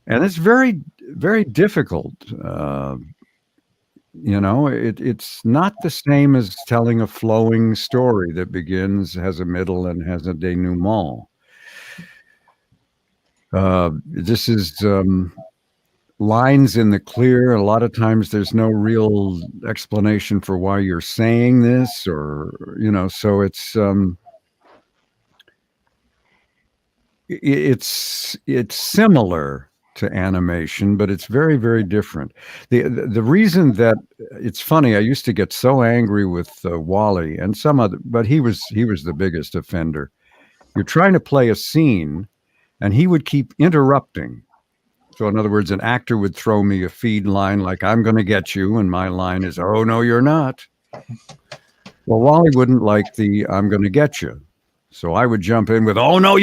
and it's very, very difficult. It's not the same as telling a flowing story that begins, has a middle, and has a denouement. This is lines in the clear. A lot of times there's no real explanation for why you're saying this, or, so it's similar to animation, but it's very, very different. The reason that it's funny, I used to get so angry with Wally and some other, but he was the biggest offender. You're trying to play a scene, and he would keep interrupting. So in other words, an actor would throw me a feed line like, "I'm going to get you," and my line is, "Oh no, you're not." Well, Wally wouldn't like the "I'm going to get you," so I would jump in with, "Oh no,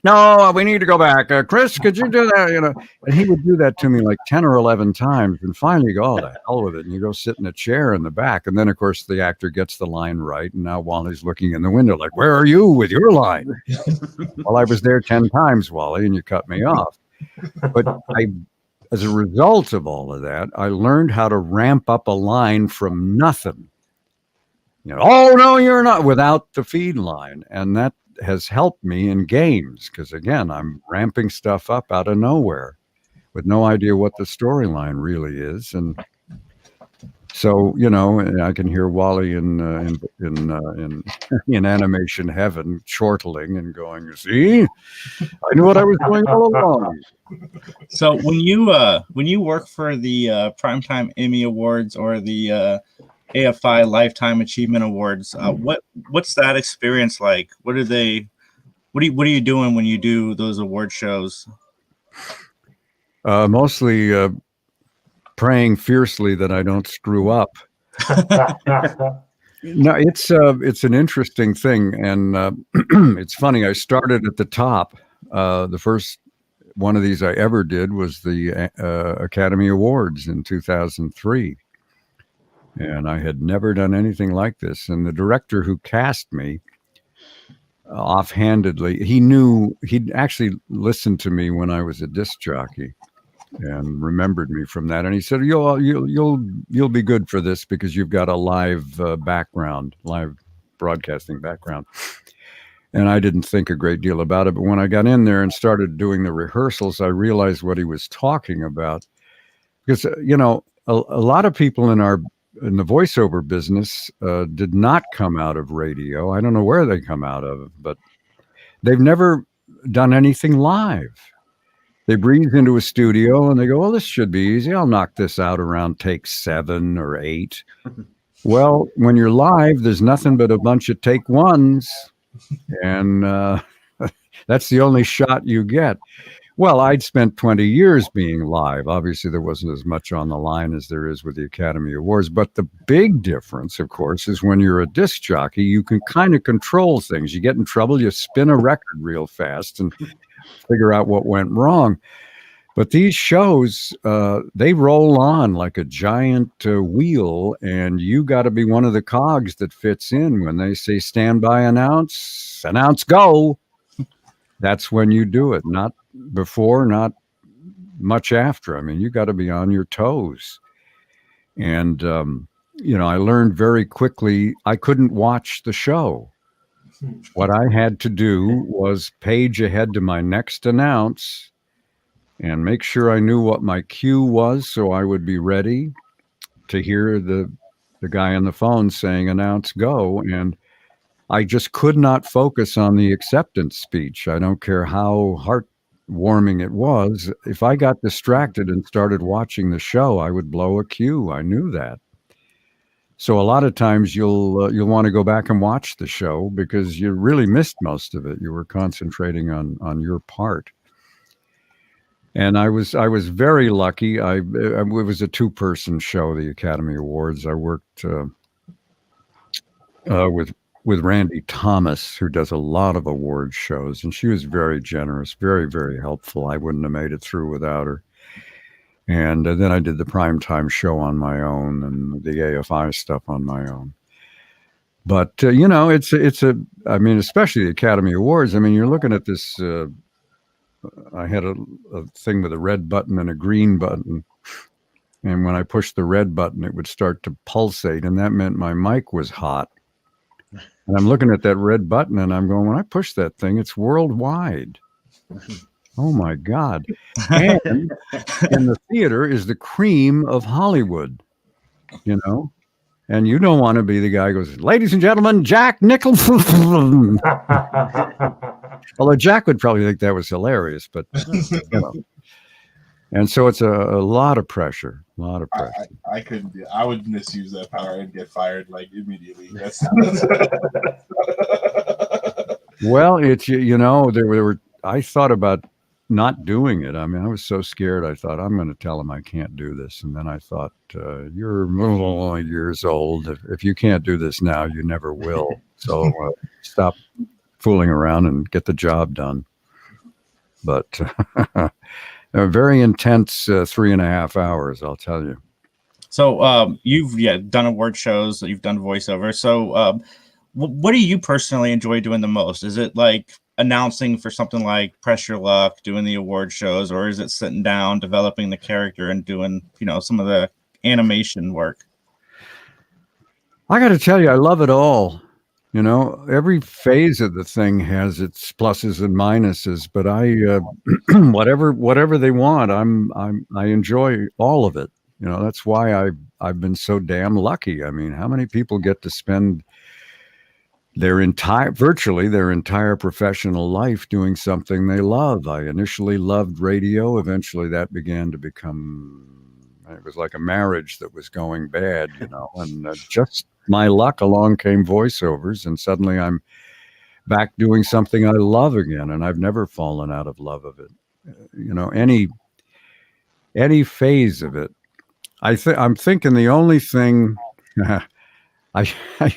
no, we need to go back. Chris, could you do that?" And he would do that to me like 10 or 11 times. And finally you go, "Oh, the hell with it." And you go sit in a chair in the back. And then, of course, the actor gets the line right. And now Wally's looking in the window like, "Where are you with your line?" Well, I was there 10 times, Wally, and you cut me off. But as a result of all of that, I learned how to ramp up a line from nothing. "Oh, no, you're not," without the feed line. And that has helped me in games because, again, I'm ramping stuff up out of nowhere with no idea what the storyline really is. And so, I can hear Wally in animation heaven chortling and going, "See, I knew what I was doing all along." So when you work for the Primetime Emmy Awards or the AFI Lifetime Achievement Awards, what's that experience like? What are you doing when you do those award shows? Mostly praying fiercely that I don't screw up. No, it's an interesting thing, and it's funny. I started at the top. The first one of these I ever did was the Academy Awards in 2003. And I had never done anything like this. And the director who cast me, offhandedly, he'd actually listened to me when I was a disc jockey and remembered me from that. And he said, you'll be good for this because you've got a live background, live broadcasting background. And I didn't think a great deal about it. But when I got in there and started doing the rehearsals, I realized what he was talking about. Because, a lot of people in the voiceover business did not come out of radio. I don't know where they come out of, but they've never done anything live. They breathe into a studio and they go, well, this should be easy. I'll knock this out around take 7 or 8. Well, when you're live, there's nothing but a bunch of take ones. And that's the only shot you get. Well, I'd spent 20 years being live. Obviously, there wasn't as much on the line as there is with the Academy Awards. But the big difference, of course, is when you're a disc jockey, you can kind of control things. You get in trouble, you spin a record real fast and figure out what went wrong. But these shows, they roll on like a giant wheel, and you got to be one of the cogs that fits in. When they say stand by, announce, go. That's when you do it, not before, not much after. I mean, you got to be on your toes. And, I learned very quickly I couldn't watch the show. What I had to do was page ahead to my next announce and make sure I knew what my cue was so I would be ready to hear the guy on the phone saying, announce, go. And I just could not focus on the acceptance speech. I don't care how heartwarming it was. If I got distracted and started watching the show, I would blow a cue. I knew that. So a lot of times you'll want to go back and watch the show because you really missed most of it. You were concentrating on your part. And I was very lucky. It was a 2-person show, the Academy Awards. I worked with Randy Thomas, who does a lot of award shows, and she was very generous, very, very helpful. I wouldn't have made it through without her. And then I did the primetime show on my own and the AFI stuff on my own. But, I mean, especially the Academy Awards. I mean, you're looking at this, I had a thing with a red button and a green button. And when I pushed the red button, it would start to pulsate. And that meant my mic was hot. And I'm looking at that red button and I'm going, when I push that thing, it's worldwide. Oh my God. And in the theater is the cream of Hollywood, and you don't want to be the guy who goes, ladies and gentlemen, Jack Nicholson. Although Jack would probably think that was hilarious, but And so it's a lot of pressure, I couldn't do. I would misuse that power and get fired like immediately. Well, it's there were. I thought about not doing it. I mean, I was so scared. I thought I'm going to tell him I can't do this, and then I thought, you're years old. If you can't do this now, you never will. So stop fooling around and get the job done. But. A very intense 3.5 hours, I'll tell you. So you've done award shows, you've done voiceover. So what do you personally enjoy doing the most? Is it like announcing for something like Press Your Luck, doing the award shows, or is it sitting down, developing the character and doing, some of the animation work? I got to tell you, I love it all. Every phase of the thing has its pluses and minuses, but I, whatever they want, I enjoy all of it. That's why I've been so damn lucky. I mean, how many people get to spend virtually their entire professional life doing something they love? I initially loved radio. Eventually that began to it was like a marriage that was going bad, and just my luck, along came voiceovers, and suddenly I'm back doing something I love again, and I've never fallen out of love of it. Any phase of it. I'm thinking the only thing I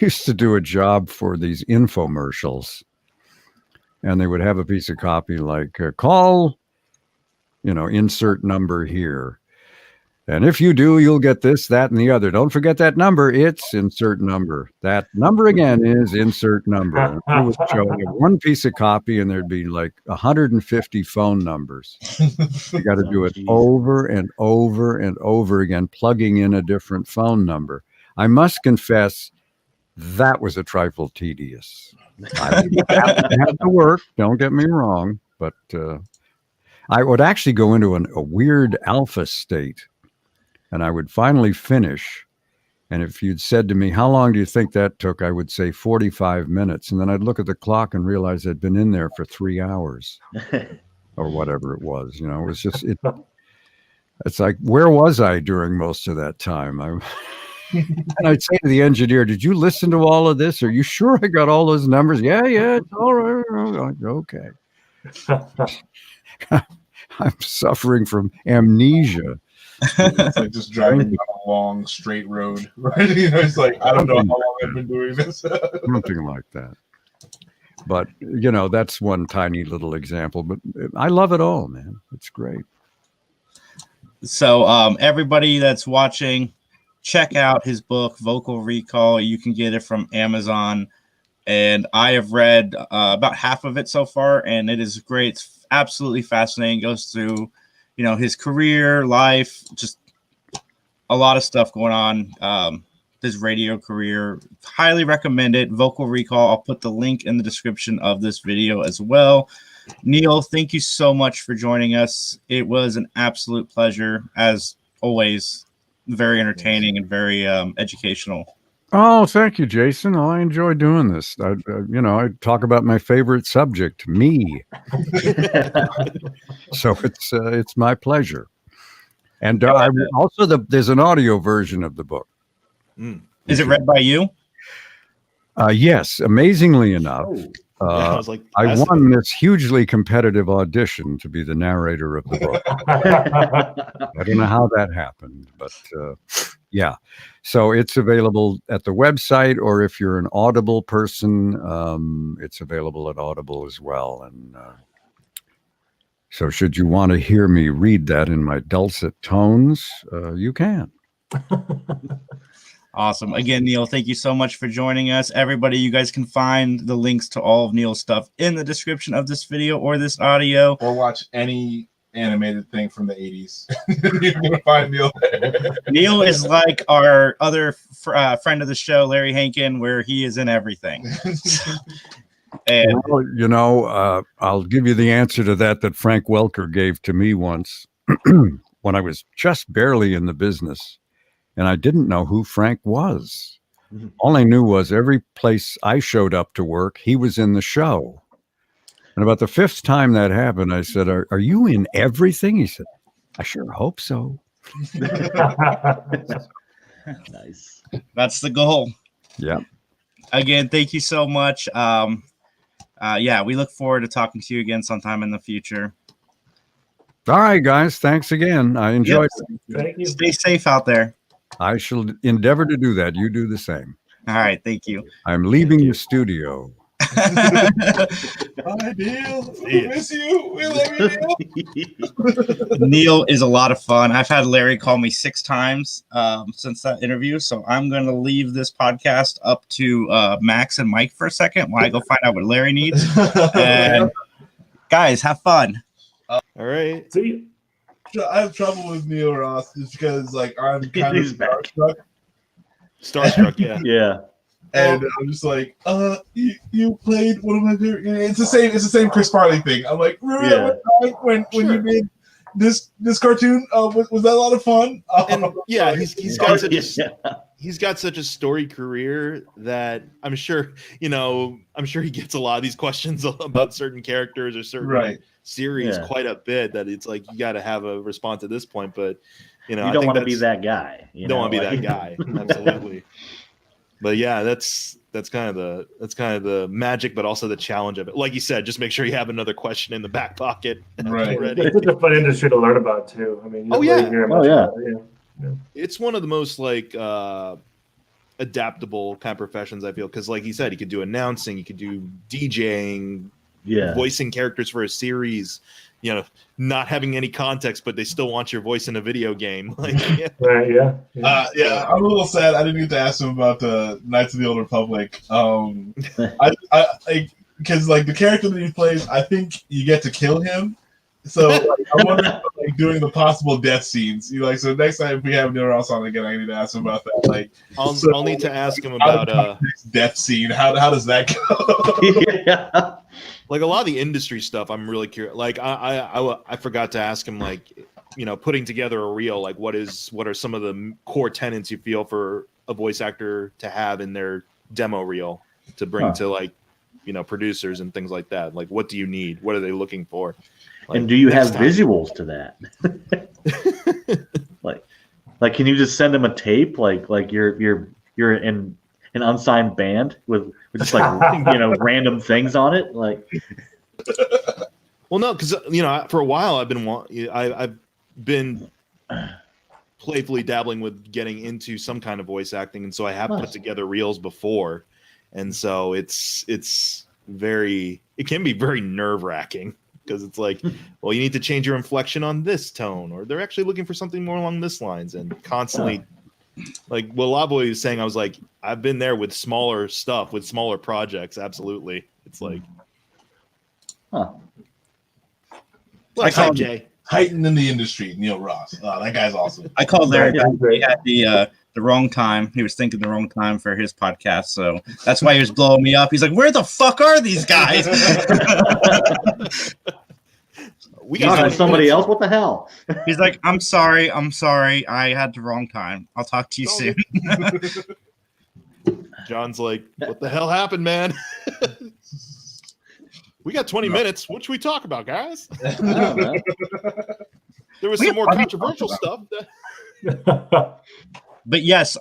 used to do a job for these infomercials, and they would have a piece of copy like call insert number here. And if you do, you'll get this, that, and the other. Don't forget that number. It's insert number. That number again is insert number. And I would show one piece of copy, and there'd be like 150 phone numbers. You got to do it over and over and over again, plugging in a different phone number. I must confess, that was a trifle tedious. I had to work. Don't get me wrong, but I would actually go into a weird alpha state. And I would finally finish. And if you'd said to me, how long do you think that took? I would say 45 minutes. And then I'd look at the clock and realize I'd been in there for 3 hours or whatever it was. It was just, it's like, where was I during most of that time? And I'd say to the engineer, did you listen to all of this? Are you sure I got all those numbers? Yeah, it's all right. Okay. I'm suffering from amnesia. It's like just driving down a long straight road, right? It's like, I don't know how long I've been doing this. Something like that. But that's one tiny little example. But I love it all, man. It's great. So everybody that's watching, check out his book, Vocal Recall. You can get it from Amazon. And I have read about half of it so far, and it is great. It's absolutely fascinating. It goes through his career, life, just a lot of stuff going on. His radio career, highly recommend it. Vocal Recall. I'll put the link in the description of this video as well. Neil, thank you so much for joining us. It was an absolute pleasure, as always. Very entertaining and very educational. Oh, thank you, Jason. Oh, I enjoy doing this. I talk about my favorite subject, me. So it's my pleasure. And there's an audio version of the book. Is it read by you? Yes, amazingly enough. I won this hugely competitive audition to be the narrator of the book. I don't know how that happened, but yeah. So it's available at the website, or if you're an Audible person, it's available at Audible as well. And so should you want to hear me read that in my dulcet tones, you can. Awesome. Again, Neil, thank you so much for joining us. Everybody, you guys can find the links to all of Neil's stuff in the description of this video or this audio. Or watch any animated thing from the 80s. You're going to find Neil there. Neil is like our other friend of the show, Larry Hankin, where he is in everything. And I'll give you the answer to that Frank Welker gave to me once when I was just barely in the business. And I didn't know who Frank was. All I knew was every place I showed up to work, he was in the show. And about the fifth time that happened, I said, are you in everything? He said, I sure hope so. Nice. That's the goal. Yeah. Again, thank you so much. We look forward to talking to you again sometime in the future. All right, guys. Thanks again. I enjoyed it. Thank you. Stay safe out there. I shall endeavor to do that. You do the same. All right. Thank you. I'm leaving the studio. Bye, Neil. We miss you. We love you, Neil. Neil is a lot of fun. I've had Larry call me 6 times since that interview. So I'm going to leave this podcast up to Max and Mike for a second while I go find out what Larry needs. And guys, have fun. All right. See you. I have trouble with Neil Ross just because, I'm kind of starstruck. Starstruck, yeah. Yeah. And I'm just like, you played one of my favorite. It's the same Chris Farley thing. I'm like, remember that time when you made this cartoon? Was that a lot of fun? And yeah, he's got such a storied career that I'm sure he gets a lot of these questions about certain characters or certain series quite a bit, that it's like you got to have a response at this point. But you don't want to be that guy. You don't want to be that guy. Absolutely. But yeah, that's kind of the magic, but also the challenge of it. Like you said, just make sure you have another question in the back pocket. Right. It's such a fun industry to learn about too. I mean, it's one of the most adaptable kind of professions, I feel, because like you said, you could do announcing, you could do DJing, voicing characters for a series, you know, not having any context, but they still want your voice in a video game. Like, I'm a little sad. I didn't get to ask him about the Knights of the Old Republic. Because like the character that he plays, I think you get to kill him. So like, I wonder if, like doing the possible death scenes. You like so next time if we have Neil Ross on again, I need to ask him about that. Like, I'll need to ask him about death scene. How does that go? Like a lot of the industry stuff, I'm really curious. Like I forgot to ask him, like, you know, putting together a reel. Like what are some of the core tenets you feel for a voice actor to have in their demo reel to bring to, like, you know, producers and things like that. Like, what do you need? What are they looking for? Like, and do you have visuals to that? like, can you just send them a tape? Like you're in an unsigned band with just like you know random things on it. Like, well, no, because you know, for a while I've been playfully dabbling with getting into some kind of voice acting, and so I have put together reels before, and so it can be very nerve-wracking. Because it's like, well, you need to change your inflection on this tone, or they're actually looking for something more along this lines, and constantly, like what Lavoy was saying, I was like, I've been there with smaller stuff, with smaller projects. Absolutely, it's like, Jay heightened in the industry. Neil Ross, that guy's awesome. I called Larry at the wrong time. He was thinking the wrong time for his podcast, so that's why he was blowing me up. He's like, "Where the fuck are these guys?" We got somebody else. What the hell? He's like, I'm sorry. I had the wrong time. I'll talk to you soon. John's like, what the hell happened, man? We got 20 minutes. What should we talk about, guys? There was some more controversial stuff. But yes,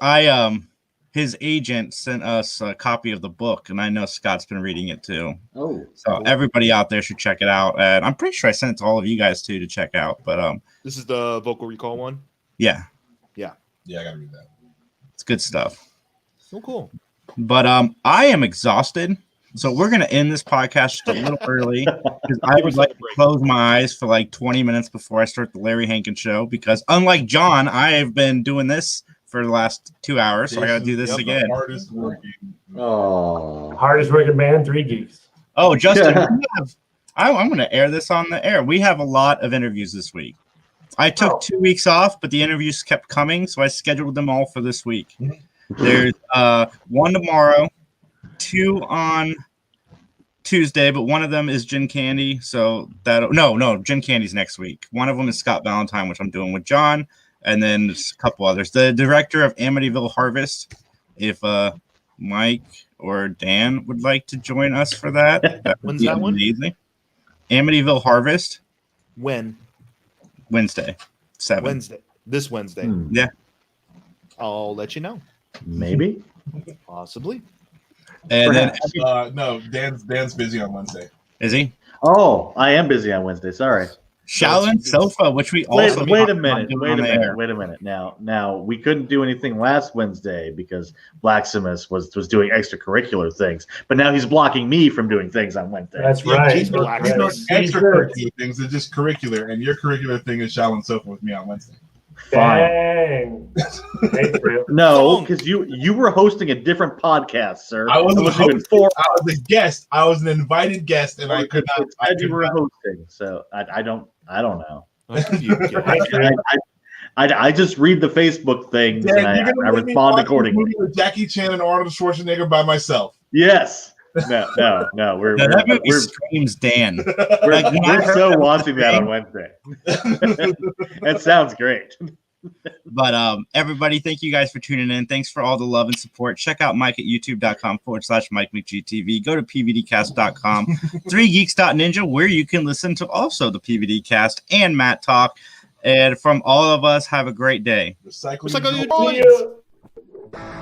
his agent sent us a copy of the book, and I know Scott's been reading it too. Oh, so everybody out there should check it out. And I'm pretty sure I sent it to all of you guys too to check out. But this is the vocal recall one. Yeah, I gotta read that. It's good stuff. So cool. But I am exhausted, so we're gonna end this podcast just a little early because I would like to close my eyes for like 20 minutes before I start the Larry Hankin show. Because unlike John, I have been doing this for the last 2 hours, so I got to do this again. Hardest working man, 3 Geeks. Oh, Justin, I'm going to air this on the air. We have a lot of interviews this week. I took 2 weeks off, but the interviews kept coming, so I scheduled them all for this week. There's 1 tomorrow, 2 on Tuesday, but one of them is Gin Candy. So no, Gin Candy's next week. One of them is Scott Valentine, which I'm doing with John. And then there's a couple others. The director of Amityville Harvest, if Mike or Dan would like to join us for that. When's that one? Amazing. Amityville Harvest. When? Wednesday. 7. This Wednesday. Yeah. I'll let you know. Maybe. Possibly. And then no, Dan's busy on Wednesday. Is he? Oh, I am busy on Wednesday. Sorry. Shaolin Sofa, which we also wait a minute. Now we couldn't do anything last Wednesday because Blacksmith was doing extracurricular things, but now he's blocking me from doing things on Wednesday. That's right. He's doing extracurricular things. It's just curricular, and your curricular thing is Shaolin Sofa with me on Wednesday. Fine. No, because you were hosting a different podcast, sir. I wasn't hosting. I was a guest. I was an invited guest, and I could not. You were hosting, so I don't know. I just read the Facebook things and I respond accordingly. With Jackie Chan and Arnold Schwarzenegger by myself. Yes. No. That movie screams Dan. We're so watching that on Wednesday. That sounds great. But everybody, thank you guys for tuning in. Thanks for all the love and support. Check out Mike at youtube.com/Mike McGTV. Go to pvdcast.com, 3geeks.ninja, where you can listen to also the PVD cast and Matt Talk. And from all of us, have a great day. Recycle your